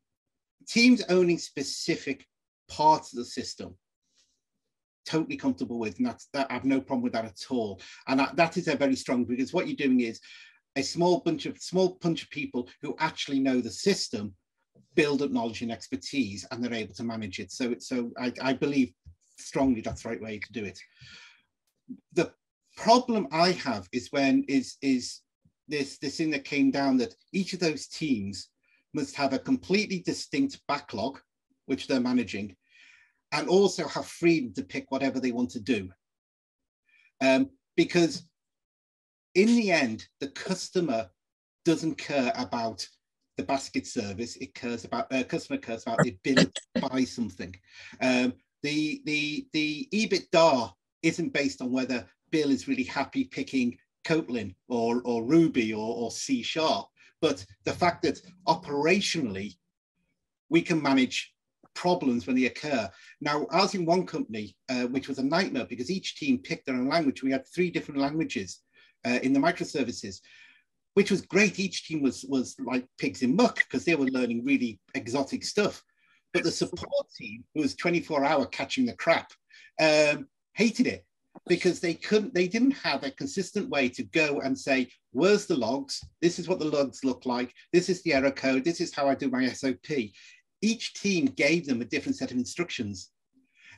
teams owning specific parts of the system, totally comfortable with, and I have no problem with that at all. And that is a very strong, because what you're doing is a small bunch of people who actually know the system build up knowledge and expertise, and they're able to manage it. So I believe strongly that's the right way to do it. The problem I have is is this thing that came down, that each of those teams must have a completely distinct backlog, which they're managing, and also have freedom to pick whatever they want to do. Because in the end, the customer doesn't care about the basket service. It cares about customer cares about the ability to buy something. The EBITDA isn't based on whether Bill is really happy picking Kotlin or Ruby or C#, but the fact that operationally we can manage problems when they occur. Now, I was in one company, which was a nightmare because each team picked their own language. We had 3 different languages in the microservices, which was great. Each team was like pigs in muck because they were learning really exotic stuff. But the support team, who was 24-hour catching the crap, hated it. because they didn't have a consistent way to go and say, where's the logs? This is what the logs look like. This is the error code. This is how I do my SOP. Each team gave them a different set of instructions.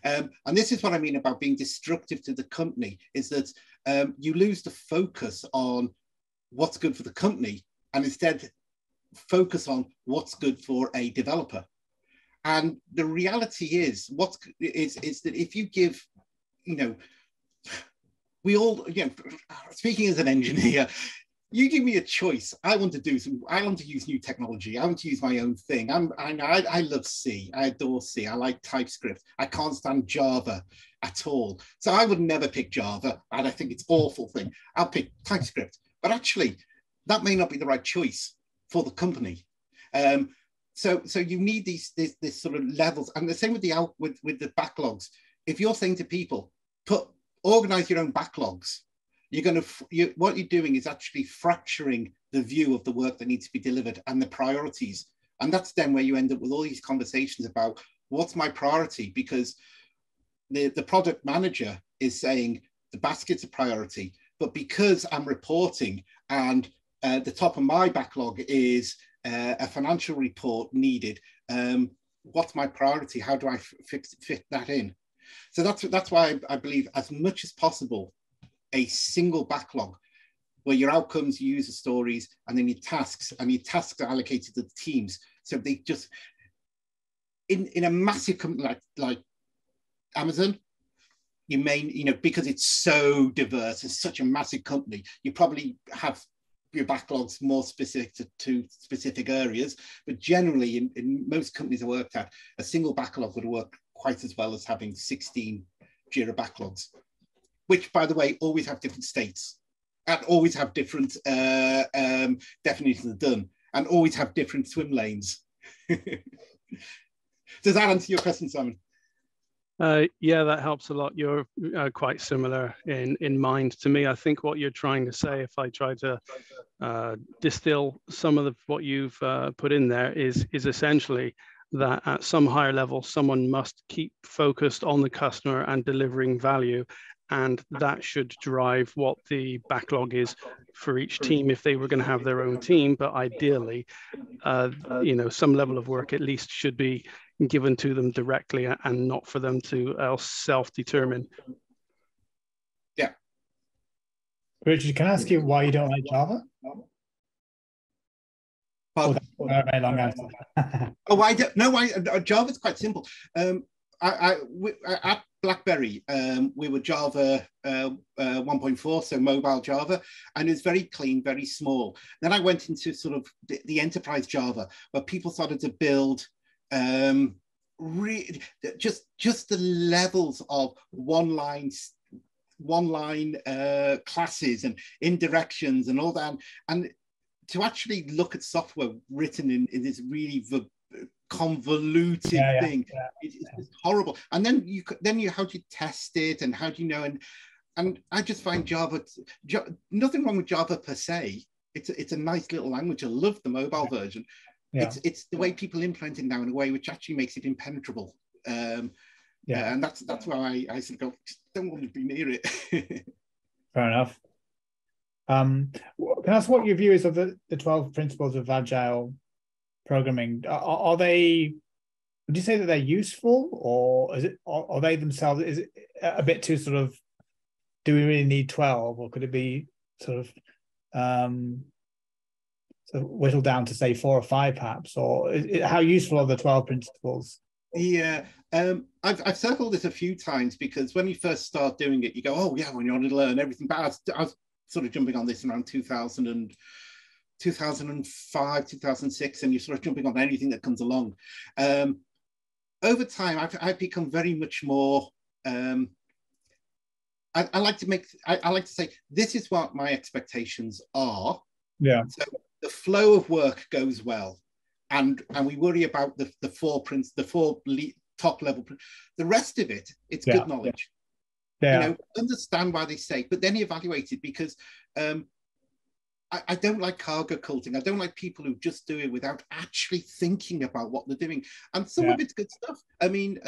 And this is what I mean about being destructive to the company, is that you lose the focus on what's good for the company and instead focus on what's good for a developer. And the reality is that if you give, we all, speaking as an engineer, you give me a choice. I want to use new technology. I want to use my own thing. I love C. I adore C. I like TypeScript. I can't stand Java at all. So I would never pick Java, and I think it's an awful thing. I'll pick TypeScript. But actually, that may not be the right choice for the company. So you need these sort of levels, and the same with with the backlogs. If you're saying to people, organize your own backlogs, what you're doing is actually fracturing the view of the work that needs to be delivered and the priorities. And that's then where you end up with all these conversations about what's my priority, because the product manager is saying the basket's a priority, but because I'm reporting and the top of my backlog is a financial report needed, what's my priority? How do I fit that in? So that's why I believe, as much as possible, a single backlog where your outcomes, your user stories, and then your tasks are allocated to the teams. So they just, in a massive company like Amazon, you may, because it's so diverse, it's such a massive company, you probably have your backlogs more specific to specific areas. But generally, in most companies I worked at, a single backlog would work quite as well as having 16 Jira backlogs, which, by the way, always have different states and always have different definitions of done and always have different swim lanes. Does that answer your question, Simon? Yeah, that helps a lot. You're quite similar in mind to me. I think what you're trying to say, if I try to distill some of what you've put in there, is essentially that at some higher level, someone must keep focused on the customer and delivering value. And that should drive what the backlog is for each team if they were going to have their own team. But ideally, some level of work at least should be given to them directly and not for them to else self-determine. Yeah. Richard, can I ask you why you don't like Java? Very long answer. Java's quite simple. At BlackBerry, we were Java 1.4, so mobile Java, and it was very clean, very small. Then I went into sort of the enterprise Java, where people started to build just the levels of one line classes and indirections and all that, and to actually look at software written in this really convoluted thing, it's horrible. And then how do you test it, and how do you know? And I just find Java, nothing wrong with Java per se. It's a nice little language. I love the mobile version. Yeah. It's the way people implement it now in a way which actually makes it impenetrable. And that's why I sort of go, don't want to be near it. Fair enough. Can I ask what your view is of the 12 principles of agile programming? Are they, would you say that they're useful, or are they themselves, is it a bit too sort of, do we really need 12, or could it be sort of whittled down to say 4 or 5 perhaps, or how useful are the 12 principles? Yeah, I've circled this a few times, because when you first start doing it, you go, oh yeah, when you want to learn everything. But I was sort of jumping on this around 2005, 2006, and you're sort of jumping on anything that comes along. Over time, I've become very much more, I like to say, this is what my expectations are. Yeah. So the flow of work goes well, and we worry about the 4 top level. The rest of it, it's good knowledge. Yeah. Understand why they say, but then evaluate it, because I don't like cargo culting. I don't like people who just do it without actually thinking about what they're doing. And some of it's good stuff. I mean,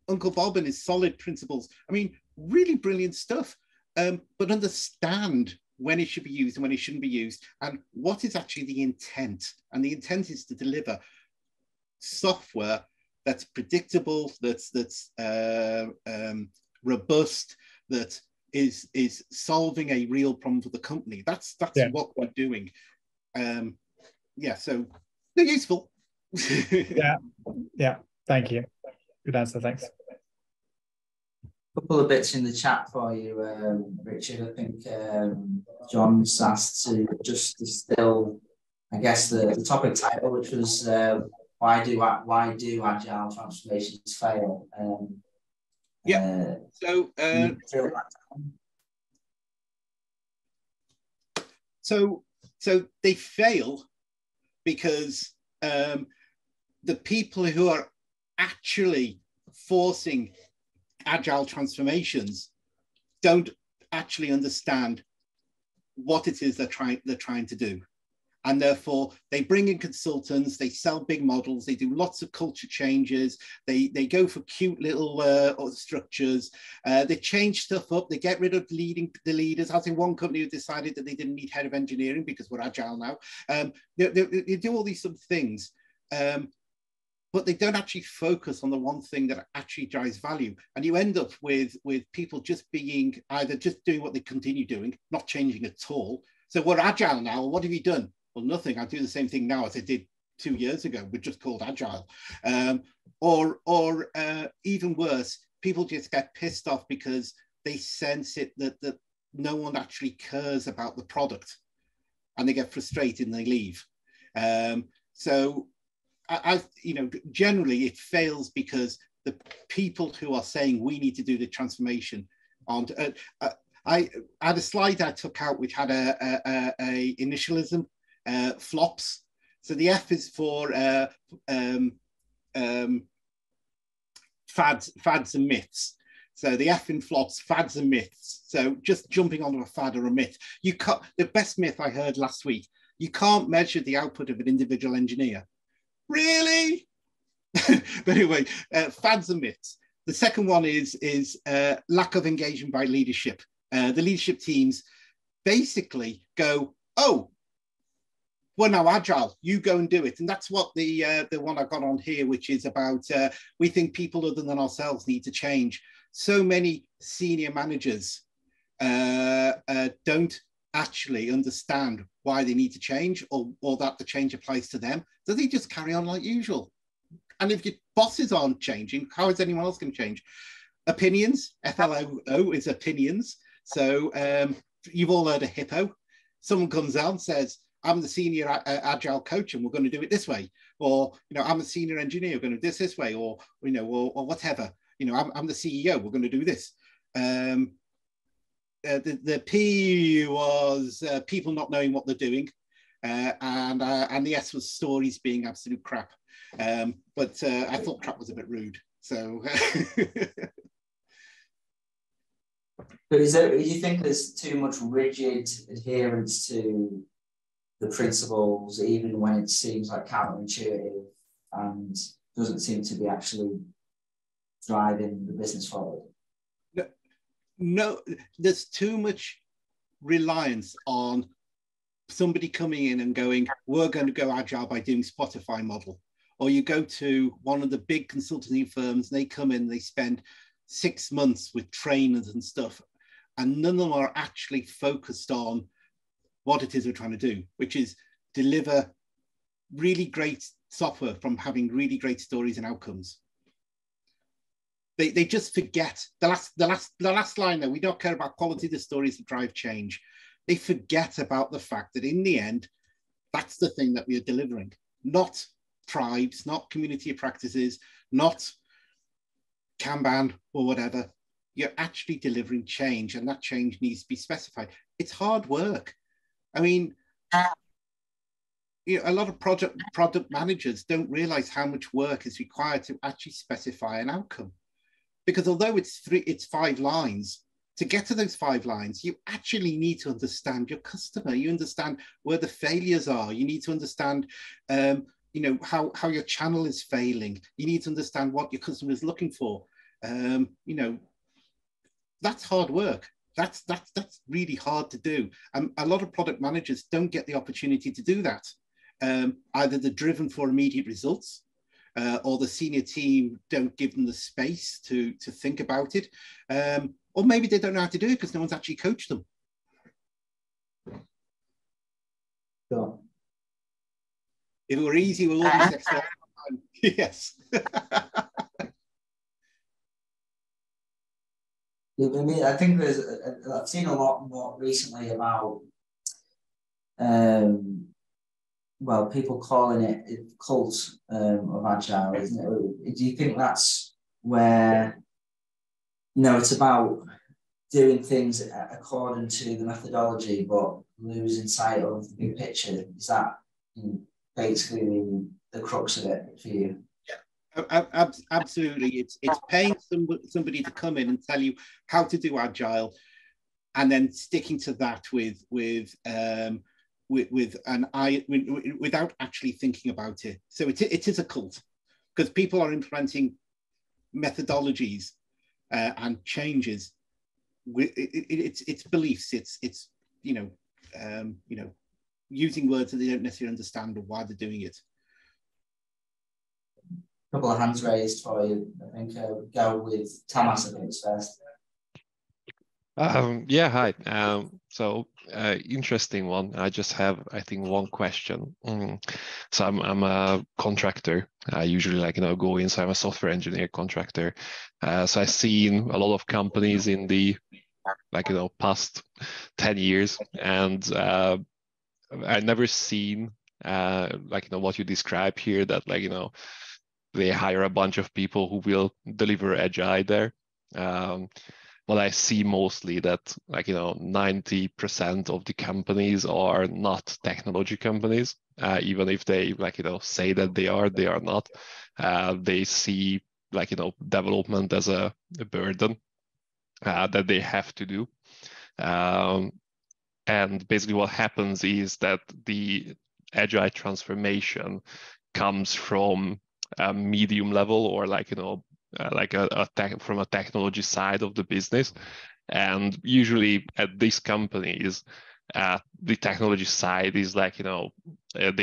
Uncle Bob and his solid principles. I mean, really brilliant stuff, but understand when it should be used and when it shouldn't be used, and what is actually the intent. And the intent is to deliver software that's predictable, that's robust, that is solving a real problem for the company. That's what we're doing. So they're useful. yeah. Thank you. Good answer. Thanks. A couple of bits in the chat for you, Richard. I think John's asked to just distill, I guess, the topic title, which was why do agile transformations fail? So they fail because the people who are actually forcing agile transformations don't actually understand what it is they're trying to do. And therefore, they bring in consultants, they sell big models, they do lots of culture changes, they go for cute little structures, they change stuff up, they get rid of the leaders. I think one company who decided that they didn't need head of engineering because we're agile now. They do all these sort of things, but they don't actually focus on the one thing that actually drives value. And you end up with people just being either just doing what they continue doing, not changing at all. So we're agile now, what have you done? Well, nothing. I do the same thing now as I did 2 years ago. We're just called agile. Or even worse, people just get pissed off because they sense it that no one actually cares about the product, and they get frustrated and they leave. So generally it fails because the people who are saying we need to do the transformation aren't. I had a slide I took out which had a initialism. Flops. So the F is for fads and myths. So the F in flops, fads and myths. So just jumping onto a fad or a myth. You can't. The best myth I heard last week: you can't measure the output of an individual engineer. Really? But anyway, fads and myths. The second one is lack of engagement by leadership. The leadership teams basically go, oh, we're now agile, you go and do it. And that's what the one I got on here, which is about, we think people other than ourselves need to change. So many senior managers don't actually understand why they need to change or that the change applies to them. So they just carry on like usual. And if your bosses aren't changing, how is anyone else going to change? Opinions, FLO is opinions. So you've all heard of HIPPO. Someone comes out and says, I'm the senior agile coach and we're going to do it this way. Or, I'm a senior engineer, we're going to do this way, or whatever. I'm the CEO, we're going to do this. The P was people not knowing what they're doing. And the S was stories being absolute crap. But I thought crap was a bit rude. So. But do you think there's too much rigid adherence to the principles, even when it seems like counterintuitive and doesn't seem to be actually driving the business forward? No, there's too much reliance on somebody coming in and going, we're going to go agile by doing Spotify model. Or you go to one of the big consultancy firms, they come in, they spend 6 months with trainers and stuff, and none of them are actually focused on what it is we're trying to do, which is deliver really great software from having really great stories and outcomes. They just forget the last line there. We don't care about quality of the stories that drive change. They forget about the fact that in the end, that's the thing that we are delivering, not tribes, not community of practices, not Kanban or whatever. You're actually delivering change, and that change needs to be specified. It's hard work. I mean, a lot of product managers don't realize how much work is required to actually specify an outcome. Because although it's 5 lines, to get to those 5 lines, you actually need to understand your customer. You understand where the failures are. You need to understand, how your channel is failing. You need to understand what your customer is looking for. that's hard work. That's really hard to do. A lot of product managers don't get the opportunity to do that. Either they're driven for immediate results, or the senior team don't give them the space to think about it, or maybe they don't know how to do it because no one's actually coached them. Sure. If it were easy, we'll all be successful. Yes. I think I've seen a lot more recently about, well, people calling it cult of agile, isn't it? Do you think that's where, it's about doing things according to the methodology, but losing sight of the big picture? Is that basically the crux of it for you? Absolutely. It's paying somebody to come in and tell you how to do agile, and then sticking to that with an eye, without actually thinking about it. So it is a cult, because people are implementing methodologies and changes. It's beliefs. It's using words that they don't necessarily understand or why they're doing it. Couple of hands raised for you. I think go with Thomas, I think it's first. Yeah, hi. So interesting one. I just have, I think, one question. So I'm a contractor. I usually go in. So I'm a software engineer contractor. So I've seen a lot of companies in the past 10 years, and I never seen what you describe here, that they hire a bunch of people who will deliver agile there. But I see mostly that 90% of the companies are not technology companies. Even if they say that they are not. They see development as a burden that they have to do. And basically what happens is that the agile transformation comes from a medium level, or from a technology side of the business. And usually at these companies, the technology side is they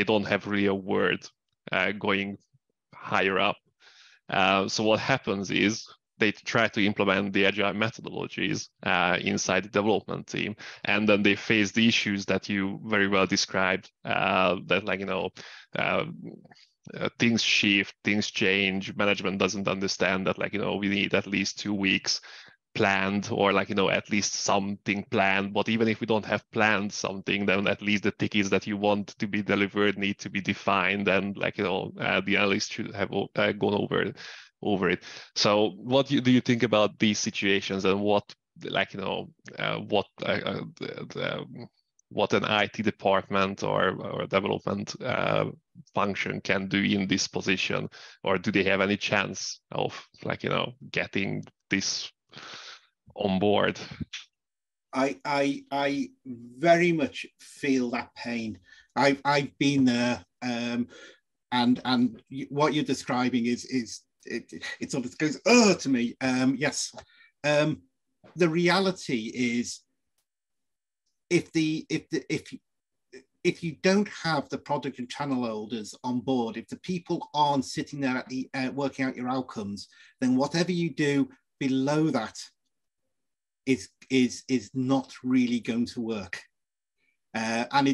don't have really a word going higher up. So what happens is they try to implement the agile methodologies inside the development team, and then they face the issues that you very well described, that things shift, things change, management doesn't understand that we need at least 2 weeks planned, or at least something planned. But even if we don't have planned something, then at least the tickets that you want to be delivered need to be defined, and the analyst should have gone over it. So what do you think about these situations, and what an IT department or development function can do in this position? Or do they have any chance of getting this on board? I very much feel that pain. I've been there, and what you're describing is it sort of goes to me. Yes, the reality is, if you don't have the product and channel holders on board, if the people aren't sitting there at the working out your outcomes, then whatever you do below that is not really going to work. And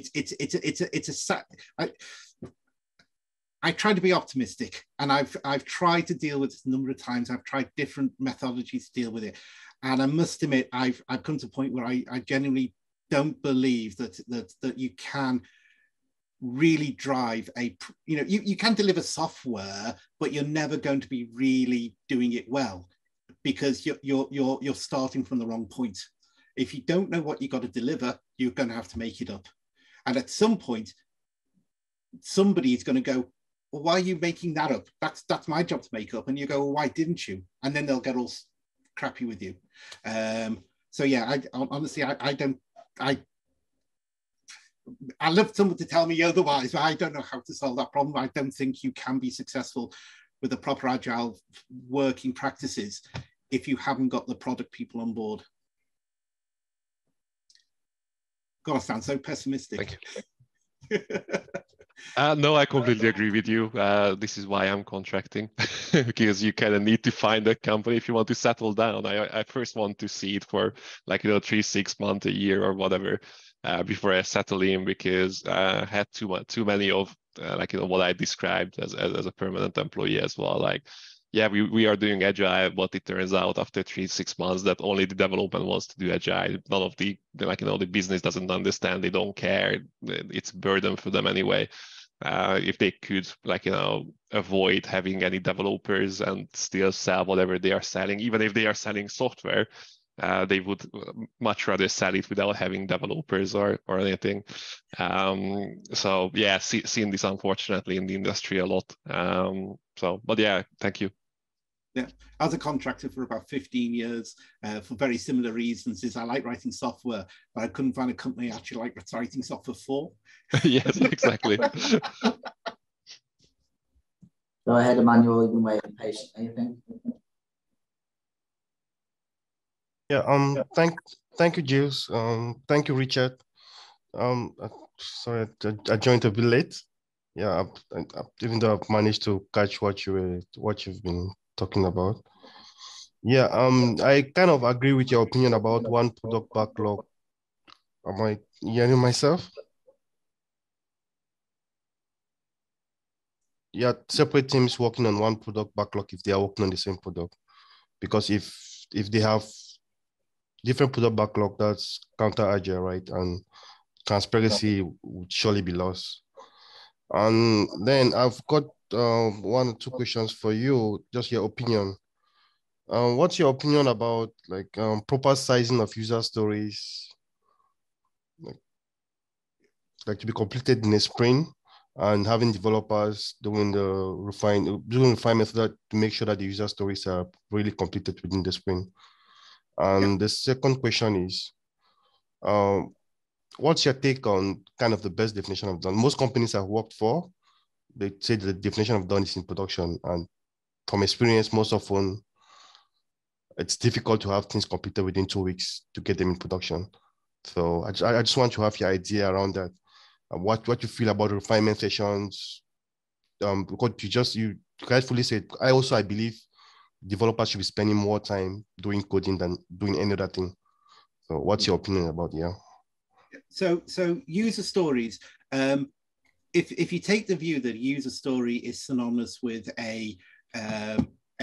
I try to be optimistic, and I've tried to deal with this a number of times. I've tried different methodologies to deal with it, and I must admit I've come to a point where I genuinely don't believe that you can really drive you can deliver software, but you're never going to be really doing it well, because you're starting from the wrong point. If you don't know what you got to deliver, you're going to have to make it up, and at some point somebody is going to go, well, why are you making that up? That's my job to make up. And you go, well, why didn't you? And then they'll get all crappy with you. So yeah, honestly, I'd love someone to tell me otherwise, but I don't know how to solve that problem. I don't think you can be successful with the proper agile working practices if you haven't got the product people on board. God, I sound so pessimistic. Thank you. No, I completely agree with you. This is why I'm contracting, because you kind of need to find a company if you want to settle down. I first want to see it for like, 3, 6 months, a year or whatever, before I settle in, because I had too many of what I described as a permanent employee as well. Like, yeah, we are doing agile, but it turns out after 3, 6 months that only the development wants to do agile. None of the business doesn't understand. They don't care. It's a burden for them anyway. If they could avoid having any developers and still sell whatever they are selling, even if they are selling software, they would much rather sell it without having developers or anything. So yeah, seen this unfortunately in the industry a lot. But yeah, thank you. Yeah, as a contractor for about 15 years, for very similar reasons, is I like writing software, but I couldn't find a company I actually like writing software for. Yes, exactly. Go ahead, Emmanuel, you've been waiting patiently, I think. Yeah, thank you, Jules. Thank you, Richard. Sorry, I joined a bit late. Yeah, even though I've managed to catch what you've been talking about. Yeah, I kind of agree with your opinion about one product backlog. Am I hearing myself? Yeah, separate teams working on one product backlog if they are working on the same product. Because if they have different product backlog, that's counter agile, right? And transparency would surely be lost. And then I've got 1 or 2 questions for you, just your opinion. What's your opinion about proper sizing of user stories, like to be completed in a sprint, and having developers doing refinement to make sure that the user stories are really completed within the sprint? And the second question is, what's your take on kind of the best definition of done? Most companies I've worked for, they say the definition of done is in production. And from experience, most often, it's difficult to have things completed within 2 weeks to get them in production. So I just want to have your idea around that. What you feel about refinement sessions. Because you rightfully said, I believe developers should be spending more time doing coding than doing any other thing. So what's your opinion about So user stories, if you take the view that a user story is synonymous with a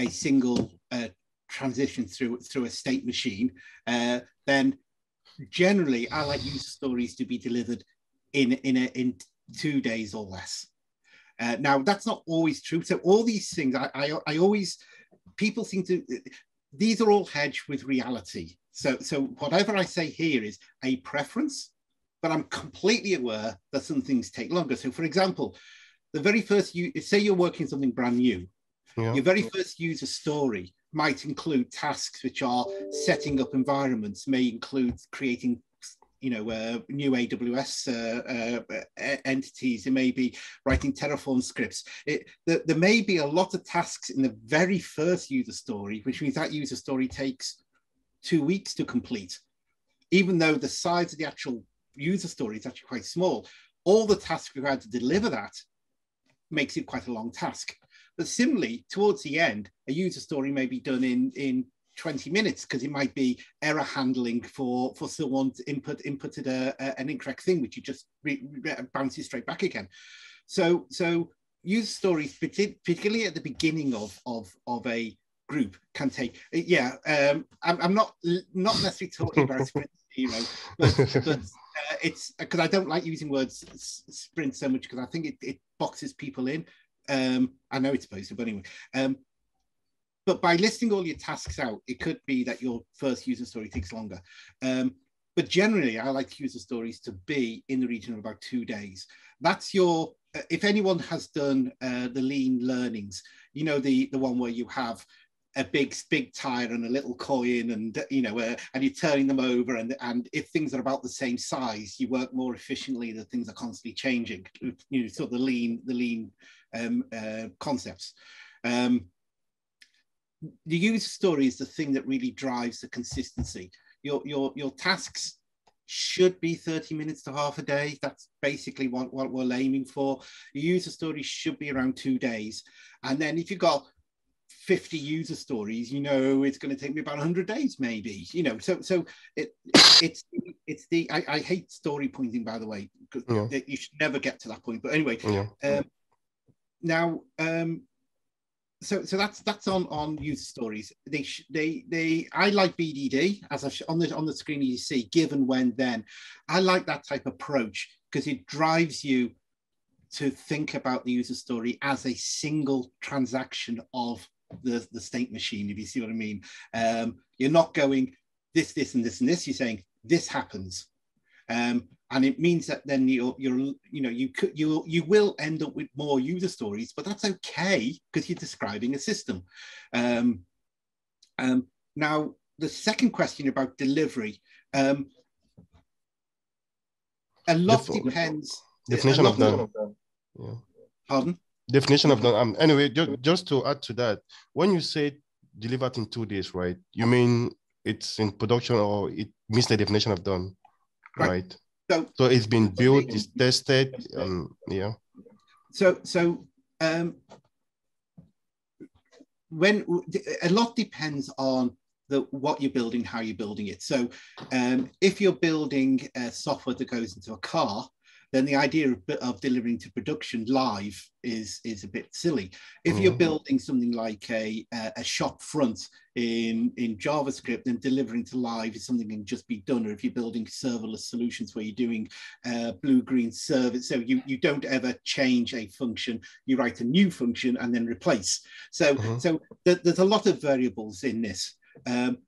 single transition through a state machine, then generally I like user stories to be delivered in 2 days or less. Now that's not always true. So all these things, I always, people seem to, these are all hedged with reality. So whatever I say here is a preference, but I'm completely aware that some things take longer. So for example, the very first, say you're working something brand new, your very first user story might include tasks which are setting up environments, may include creating new AWS entities. It may be writing Terraform scripts. There may be a lot of tasks in the very first user story, which means that user story takes 2 weeks to complete. Even though the size of the actual user story is actually quite small, all the tasks required to deliver that makes it quite a long task. But similarly, towards the end, a user story may be done in 20 minutes because it might be error handling for someone to inputted an incorrect thing, which you just bounces straight back again. So user stories, particularly at the beginning of a group, can take. I'm not necessarily talking about sprint, but it's because I don't like using words sprint so much because I think it boxes people in. I know it's supposed to, but anyway. But by listing all your tasks out, it could be that your first user story takes longer. But generally, I like user stories to be in the region of about 2 days. That's your, if anyone has done the lean learnings, the one where you have a big tire and a little coin, and and you're turning them over, and if things are about the same size, you work more efficiently. That things are constantly changing. Sort of the lean concepts. the user story is the thing that really drives the consistency. Your tasks should be 30 minutes to half a day. That's basically what we're aiming for. Your user story should be around 2 days. And then if you've got 50 user stories, you know, it's going to take me about 100 days, maybe, you know, so it's the, I hate story pointing, by the way, because you should never get to that point. But anyway, so that's on user stories. I like BDD, as on the screen you see, given, when, then. I like that type of approach because it drives you to think about the user story as a single transaction of the state machine, if you see what I mean. You're not going this, and this, and this. You're saying this happens, and it means that then you will end up with more user stories, but that's okay because you're describing a system. Now, the second question about delivery, a lot depends. Definition of done. Yeah. Pardon? Definition of done. Anyway, just to add to that, when you say delivered in 2 days, right? You mean it's in production, or it means the definition of done, right? So it's been built, it's tested, yeah. So when a lot depends on what you're building, how you're building it. So if you're building software that goes into a car, then the idea of delivering to production live is a bit silly. If you're building something like a shop front in JavaScript, then delivering to live is something that can just be done. Or if you're building serverless solutions where you're doing blue-green service, so you don't ever change a function, you write a new function and then replace. So there's a lot of variables in this. When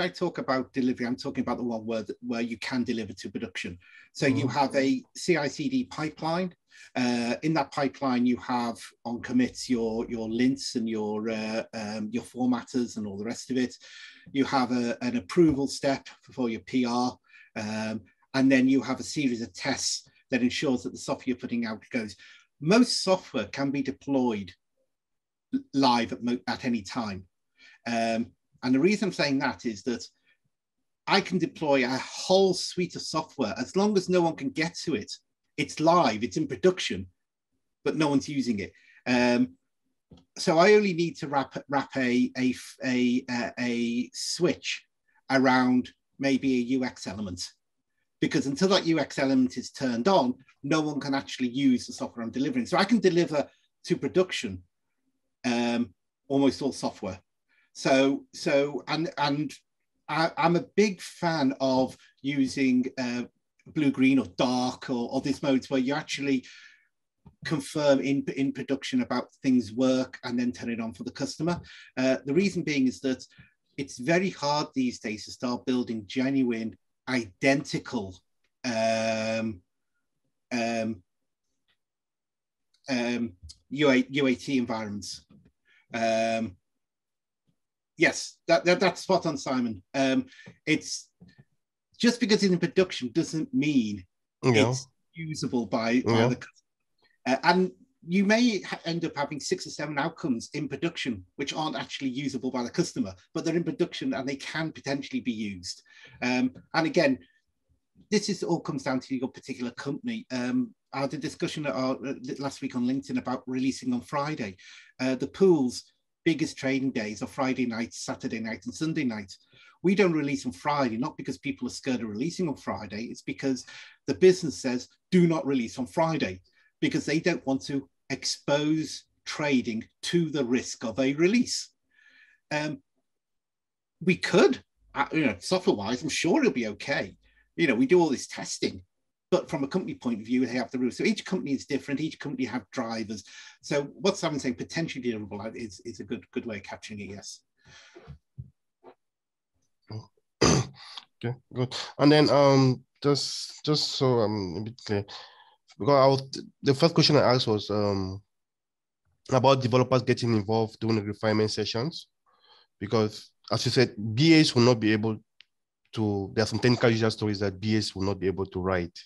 I talk about delivery, I'm talking about the one where you can deliver to production. So you have a CI/CD pipeline. In that pipeline, you have on commits your lints and your formatters and all the rest of it. You have an approval step for your PR, and then you have a series of tests that ensures that the software you're putting out goes. Most software can be deployed live at any time. And the reason I'm saying that is that I can deploy a whole suite of software as long as no one can get to it. It's live, it's in production, but no one's using it. So I only need to wrap a switch around maybe a UX element, because until that UX element is turned on, no one can actually use the software I'm delivering. So I can deliver to production almost all software. So I'm a big fan of using blue, green, or dark, or these modes where you actually confirm in production about things work and then turn it on for the customer. The reason being is that it's very hard these days to start building genuine, identical UAT environments. Yes, that's spot on, Simon. It's just because it's in production doesn't mean it's usable by the customer. And you may end up having 6 or 7 outcomes in production which aren't actually usable by the customer, but they're in production and they can potentially be used. And again, this all comes down to your particular company. I had a discussion last week on LinkedIn about releasing on Friday. The pool's biggest trading days are Friday night, Saturday night, and Sunday night. We don't release on Friday, not because people are scared of releasing on Friday. It's because the business says, do not release on Friday, because they don't want to expose trading to the risk of a release. We could, software-wise, I'm sure it'll be okay. We do all this testing, but from a company point of view, they have the rules. So each company is different. Each company have drivers. So what Simon's saying, potentially deliverable, is a good way of capturing it. Yes. Okay, good. And then just so I'm a bit clear, because the first question I asked was about developers getting involved during the refinement sessions, because as you said, BAs will not be able to. There are some technical user stories that BAs will not be able to write.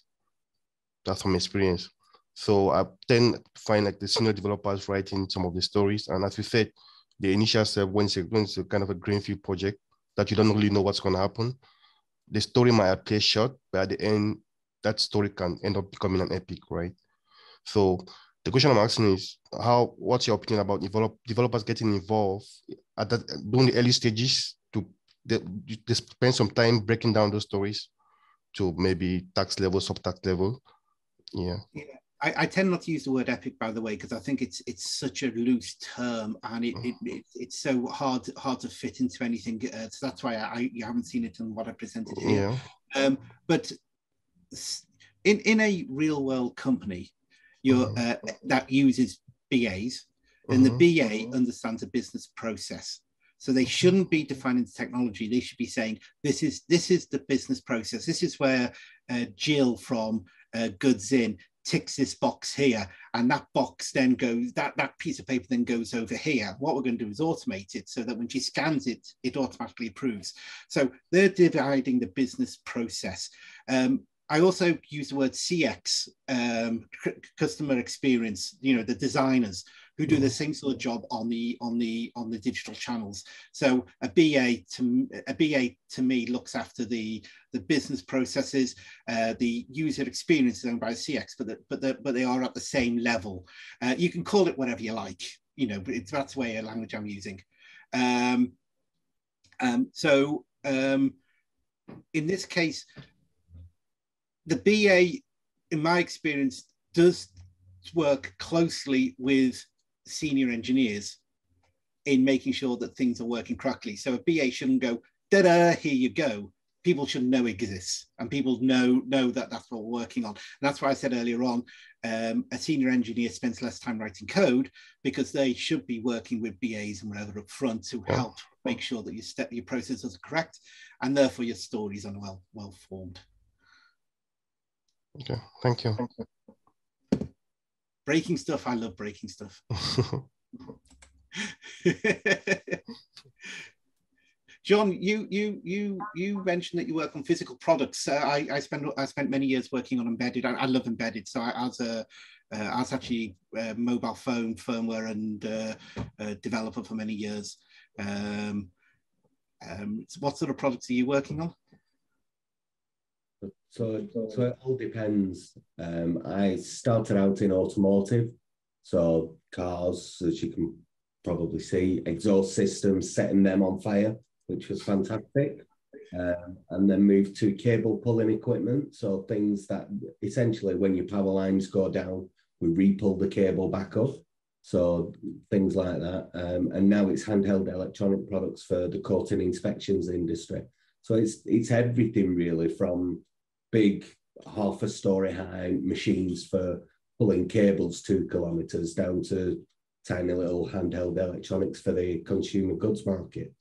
That's from experience. So I tend to find like the senior developers writing some of the stories, and as you said, the initial step, when it's a kind of a greenfield project that you don't really know what's going to happen, the story might appear short, but at the end, that story can end up becoming an epic, right? So the question I'm asking is, what's your opinion about developers getting involved at that during the early stages to they spend some time breaking down those stories to maybe tax level, sub-tax level? Yeah. I tend not to use the word epic, by the way, because I think it's such a loose term, and it's so hard to fit into anything. So that's why you haven't seen it in what I presented here. Yeah. But in a real world company, that uses BAs, then the BA understands a business process. So they shouldn't be defining the technology. They should be saying, this is the business process. This is where Jill from Goods In ticks this box here, and that box then goes, that piece of paper then goes over here. What we're going to do is automate it so that when she scans it, it automatically approves. So they're dividing the business process. I also use the word CX, customer experience, the designers who do the same sort of job on the digital channels. So a BA to me looks after the business processes, the user experience is owned by CX, but they are at the same level. You can call it whatever you like, that's the way a language I'm using. In this case, the BA, in my experience, does work closely with senior engineers in making sure that things are working correctly. So a BA shouldn't go, da-da, here you go. People should know it exists, and people know that that's what we're working on. And that's why I said earlier on, a senior engineer spends less time writing code because they should be working with BAs and whatever up front to help make sure that your processes are correct, and therefore your stories are well formed. Okay, thank you. Breaking stuff, I love breaking stuff. John, you mentioned that you work on physical products. I spent many years working on embedded. I love embedded. So I was actually a mobile phone firmware and developer for many years. What sort of products are you working on? So it all depends. I started out in automotive, so cars, as you can probably see, exhaust systems, setting them on fire, which was fantastic. And then moved to cable pulling equipment. So things that essentially when your power lines go down, we re-pull the cable back up. So things like that. And now it's handheld electronic products for the coating inspections industry. So it's everything really, from big half a story high machines for pulling cables 2 kilometers down to tiny little handheld electronics for the consumer goods market.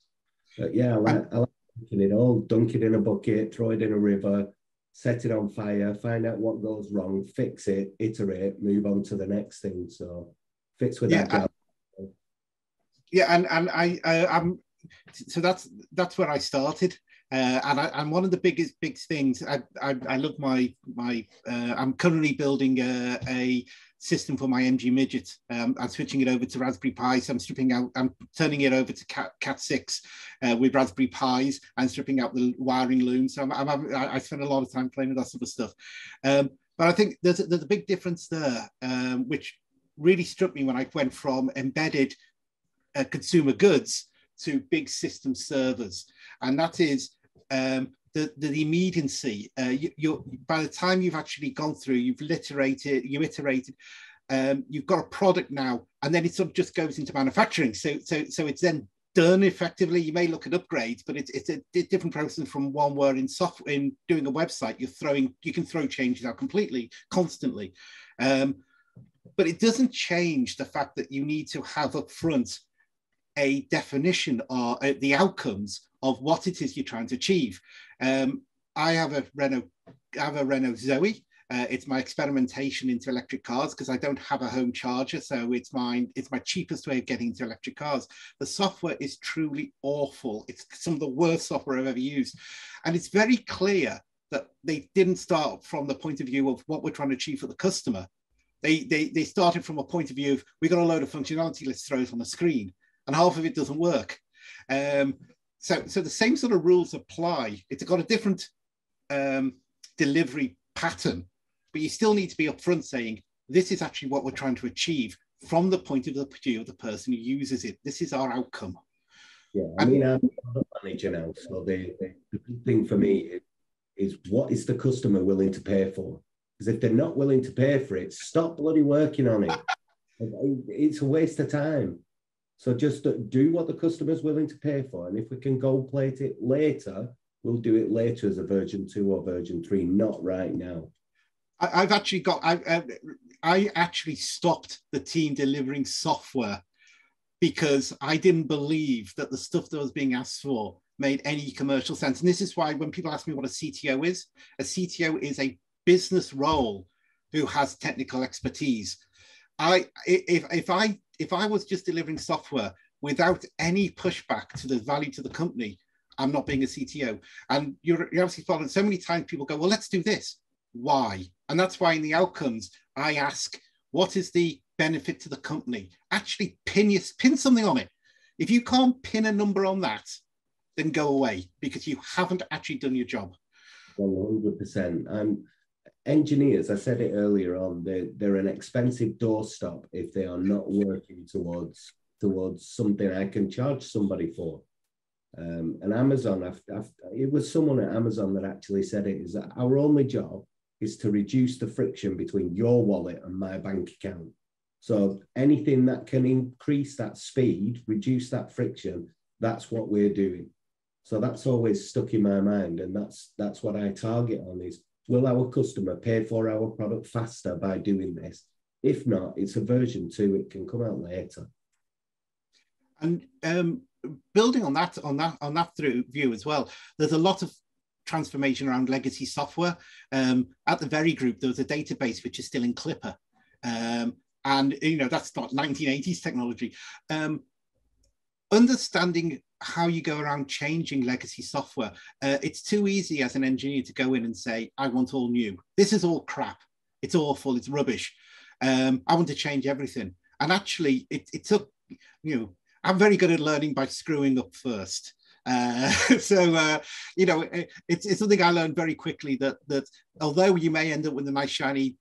But yeah, I like making it all, dunk it in a bucket, throw it in a river, set it on fire, find out what goes wrong, fix it, iterate, move on to the next thing. So fits with that job. I'm so that's where I started. And one of the biggest things, I love I'm currently building a system for my MG Midget. I'm switching it over to Raspberry Pi, so I'm turning it over to Cat6 with Raspberry Pis and stripping out the wiring loom. So I spend a lot of time playing with that sort of stuff. But I think there's a big difference there, which really struck me when I went from embedded consumer goods to big system servers, and that is the immediacy. By the time you've actually gone through, you've iterated, you've got a product now, and then it sort of just goes into manufacturing. So it's then done effectively. You may look at upgrades, but it's a different process from one where in doing a website, you can throw changes out completely, constantly. But it doesn't change the fact that you need to have up front a definition or the outcomes of what it is you're trying to achieve. I have a Renault Zoe. It's my experimentation into electric cars because I don't have a home charger, so it's my cheapest way of getting into electric cars. The software is truly awful. It's some of the worst software I've ever used, and it's very clear that they didn't start from the point of view of what we're trying to achieve for the customer. They started from a point of view of, we got a load of functionality, let's throw it on the screen. and half of it doesn't work. So the same sort of rules apply. It's got a different delivery pattern, but you still need to be upfront saying, this is actually what we're trying to achieve from the point of view of the person who uses it. This is our outcome. Yeah, I mean, I'm a product manager now, so the big thing for me is what is the customer willing to pay for? Because if they're not willing to pay for it, stop bloody working on it. It's a waste of time. So just do what the customer's willing to pay for. And if we can gold plate it later, we'll do it later as a version 2 or version 3, not right now. I've actually got, I actually stopped the team delivering software because I didn't believe that the stuff that was being asked for made any commercial sense. And this is why when people ask me what a CTO is a business role who has technical expertise. If I was just delivering software without any pushback to the value to the company, I'm not being a CTO. And you're obviously following so many times people go, well, let's do this. Why? And that's why in the outcomes, I ask, what is the benefit to the company? Actually pin something on it. If you can't pin a number on that, then go away because you haven't actually done your job. 100%. Engineers, I said it earlier on, they're an expensive doorstop if they are not working towards something I can charge somebody for. And Amazon, it was someone at Amazon that actually said it, is that our only job is to reduce the friction between your wallet and my bank account. So anything that can increase that speed, reduce that friction, that's what we're doing. So that's always stuck in my mind. And that's what I target on is, will our customer pay for our product faster by doing this? If not, it's a version 2, it can come out later. And building on that through view as well, there's a lot of transformation around legacy software. At the Very Group, there was a database which is still in Clipper. And that's not 1980s technology. Understanding how you go around changing legacy software, it's too easy as an engineer to go in and say, I want all new. This is all crap. It's awful. It's rubbish. I want to change everything. And actually, it took, I'm very good at learning by screwing up first. It's something I learned very quickly that although you may end up with a nice shiny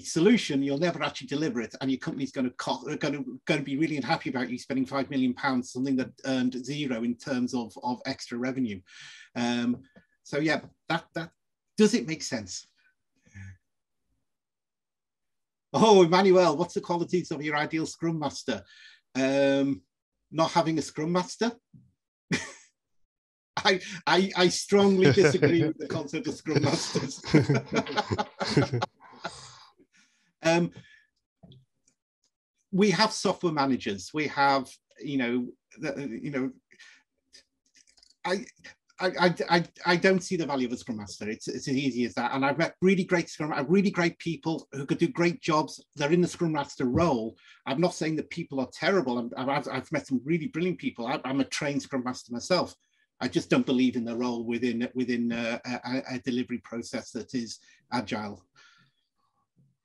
solution, you'll never actually deliver it, and your company's going to be really unhappy about you spending £5 million, something that earned 0 in terms of extra revenue. So yeah, that does it make sense? Oh, Emmanuel, what's the qualities of your ideal Scrum Master? Not having a Scrum Master. I strongly disagree with the concept of Scrum Masters. We have software managers. We have, I don't see the value of a Scrum Master. It's as easy as that. And I've met really great people who could do great jobs. They're in the Scrum Master role. I'm not saying that people are terrible. I've met some really brilliant people. I'm a trained Scrum Master myself. I just don't believe in the role within a delivery process that is agile.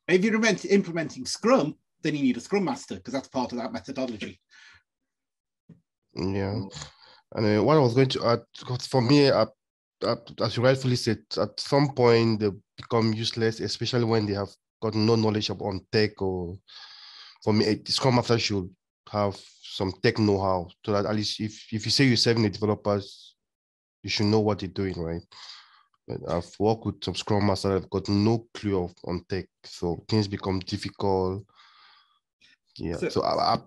If you're implementing Scrum, then you need a Scrum Master because that's part of that methodology. Yeah. And what I was going to add, for me, as you rightfully said, at some point they become useless, especially when they have got no knowledge on tech. Or for me, a Scrum Master should have some tech know-how, so that at least if you say you're serving the developers, you should know what they're doing, right? But I've worked with some Scrum Masters that have got no clue on tech, so things become difficult. Yeah, so I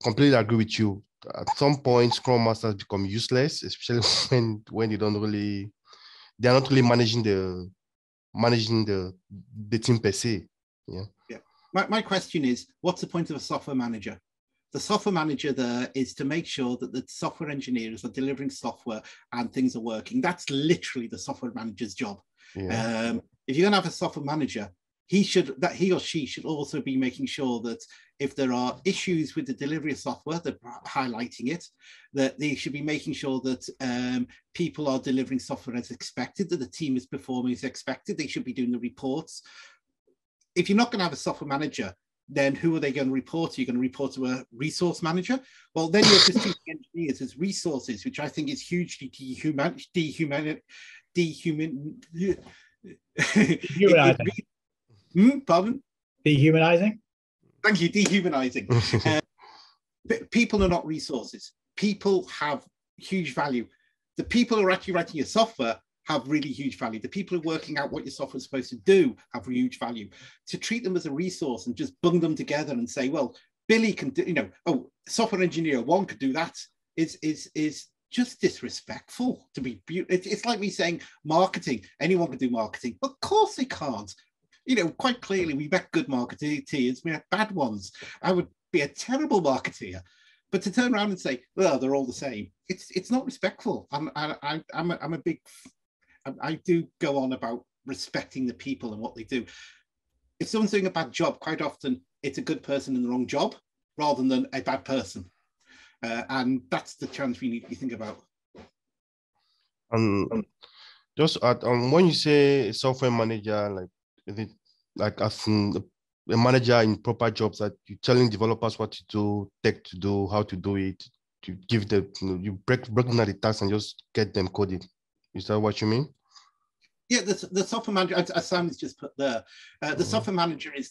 completely agree with you. At some point, Scrum Masters become useless, especially when they're not really managing the team per se. Yeah. Yeah. My question is, what's the point of a software manager? The software manager there is to make sure that the software engineers are delivering software and things are working. That's literally the software manager's job. Yeah. If you're going to have a software manager, he or she should also be making sure that if there are issues with the delivery of software, they're highlighting it, that they should be making sure that people are delivering software as expected, that the team is performing as expected. They should be doing the reports. If you're not going to have a software manager, then who are they going to report to? You're going to report to a resource manager? Well, then you're just treating engineers as resources, which I think is hugely dehumanizing. Pardon? Dehumanizing? Thank you, dehumanizing. People are not resources. People have huge value. The people who are actually writing your software have really huge value. The people who are working out what your software is supposed to do have huge value. To treat them as a resource and just bung them together and say, well, Billy can do, software engineer one could do that is just disrespectful. To be, it's like me saying marketing, anyone can do marketing. Of course they can't. Quite clearly we met good marketeers, we met bad ones. I would be a terrible marketeer. But to turn around and say, well, they're all the same, it's not respectful. I do go on about respecting the people and what they do. If someone's doing a bad job, quite often it's a good person in the wrong job rather than a bad person. And that's the challenge we need to think about. Just when you say a software manager, as a manager in proper jobs, that you're telling developers what to do, tech to do, how to do it, to give them, you break down the tasks and just get them coded. Is that what you mean? Yeah, the software manager, as Simon's just put there, the software manager is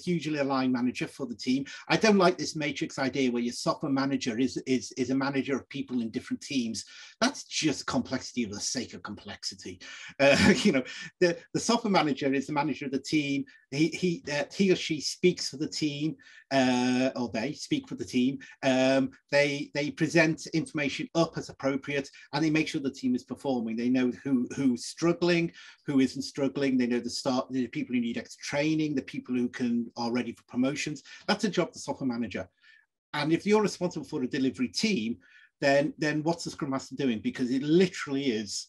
usually a line manager for the team. I don't like this matrix idea where your software manager is a manager of people in different teams. That's just complexity for the sake of complexity. The software manager is the manager of the team. He or she speaks for the team, or they speak for the team. They present information up as appropriate, and they make sure the team is performing. They know who's struggling, who isn't struggling. They know the people who need extra training, the people who are ready for promotions. That's a job of the software manager. And if you're responsible for a delivery team, then what's the Scrum Master doing? Because it literally is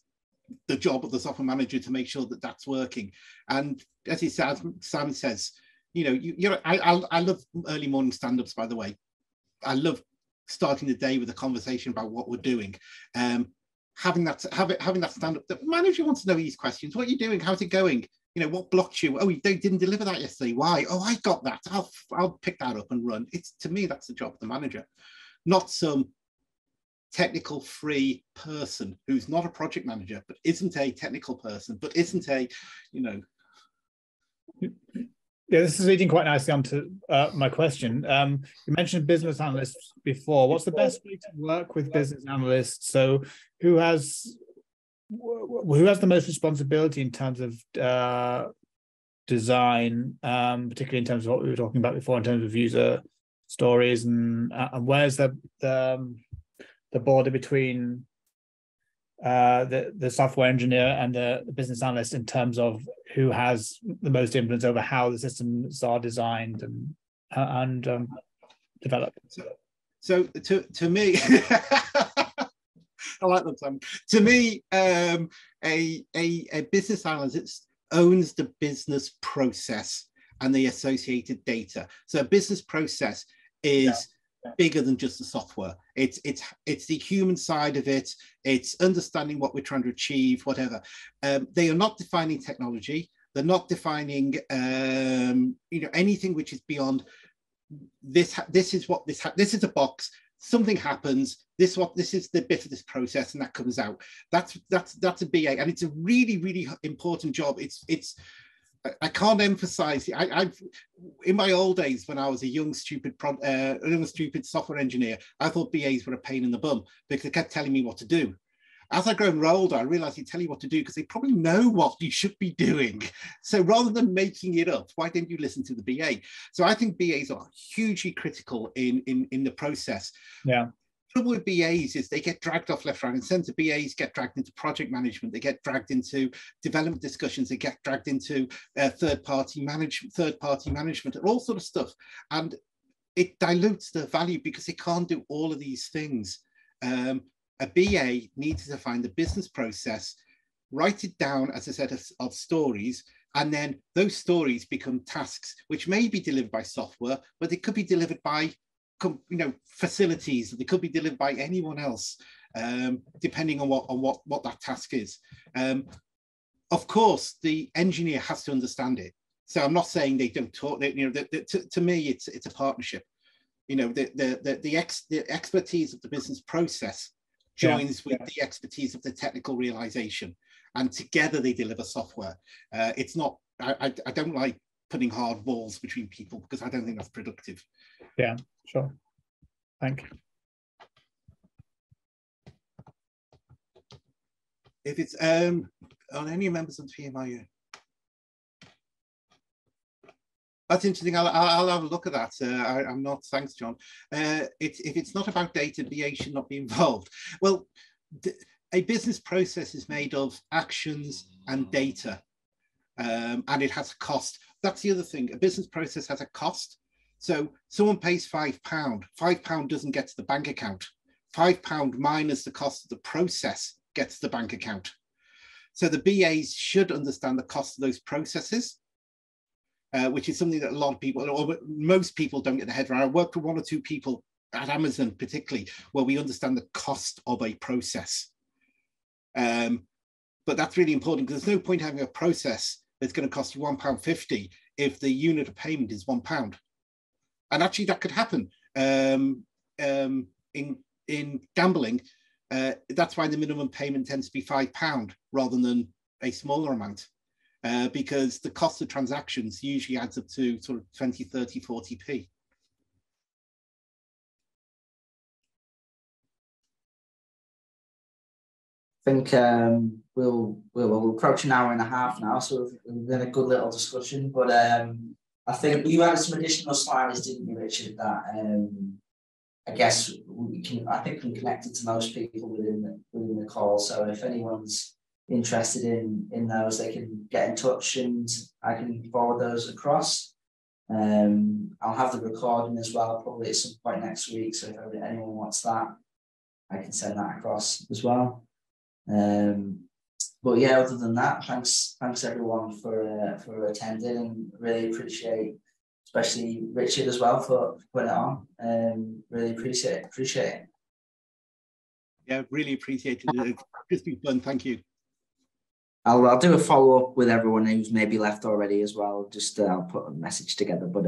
the job of the software manager to make sure that that's working. And as he says, Simon says, I love early morning stand-ups, by the way. I love starting the day with a conversation about what we're doing. Having that stand-up, the manager wants to know these questions. What are you doing? How's it going? What blocked you? Oh, they didn't deliver that yesterday. Why? Oh, I got that. I'll pick that up and run. To me, that's the job of the manager, not some technical free person who's not a project manager, but isn't a technical person, but isn't a, Yeah, this is leading quite nicely onto my question. You mentioned business analysts before. What's the best way to work with business analysts? So who has the most responsibility in terms of design, particularly in terms of what we were talking about before, in terms of user stories, and where's the border between the software engineer and the business analyst in terms of who has the most influence over how the systems are designed and developed? So to me, I like that, Sam. To me, a business analyst owns the business process and the associated data. So a business process is bigger than just the software. It's the human side of it. It's understanding what we're trying to achieve, whatever. They are not defining technology. They're not defining anything which is beyond this. This is a box. Something happens. This is the bit of this process, and that comes out. That's a BA, and it's a really, really important job. I can't emphasize. I've in my old days when I was a young stupid software engineer, I thought BAs were a pain in the bum because they kept telling me what to do. As I grown older, I realized they tell you what to do because they probably know what you should be doing. So rather than making it up, why didn't you listen to the BA? So I think BAs are hugely critical in the process. Yeah. The trouble with BAs is they get dragged off left, right, and centre. BAs get dragged into project management. They get dragged into development discussions. They get dragged into third-party management, and all sort of stuff. And it dilutes their value because they can't do all of these things. A BA needs to find the business process, write it down, as I said, of stories, and then those stories become tasks, which may be delivered by software, but they could be delivered by facilities. They could be delivered by anyone else, depending on what that task is. Of course, the engineer has to understand it. So I'm not saying they don't talk. You know, to me, it's a partnership. You know, the expertise of the business process joins with the expertise of the technical realization, and together they deliver software. It's not. I don't like putting hard walls between people because I don't think that's productive. Yeah, sure. Thank you. If it's on any members of the PMIU. That's interesting. I'll have a look at that. I'm not. Thanks, John. If it's not about data, BA should not be involved. Well, a business process is made of actions and data, and it has a cost. That's the other thing. A business process has a cost. So someone pays £5. £5 doesn't get to the bank account. £5 minus the cost of the process gets to the bank account. So the BAs should understand the cost of those processes. Which is something that a lot of people, or most people, don't get their head around. I worked with one or two people at Amazon particularly, where we understand the cost of a process. But that's really important because there's no point having a process that's going to cost you £1.50 if the unit of payment is £1. And actually that could happen in gambling. That's why the minimum payment tends to be £5 rather than a smaller amount. Because the cost of transactions usually adds up to sort of 20, 30, 40p. I think we'll approach an hour and a half now, so we've had a good little discussion. But I think you had some additional slides, didn't you, Richard? That I guess I think can connect it to most people within the call. So if anyone's interested in those, they can get in touch and I can forward those across. I'll have the recording as well, probably at some point next week. So if anyone wants that, I can send that across as well. But yeah, other than that, thanks everyone for attending, and really appreciate, especially Richard as well, for putting it on. Really appreciate it. Yeah, really appreciate it. It's been fun. Thank you. I'll do a follow-up with everyone who's maybe left already as well. Just I'll put a message together. But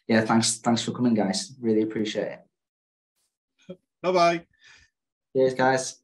yeah, thanks for coming, guys. Really appreciate it. Bye-bye. Cheers, guys.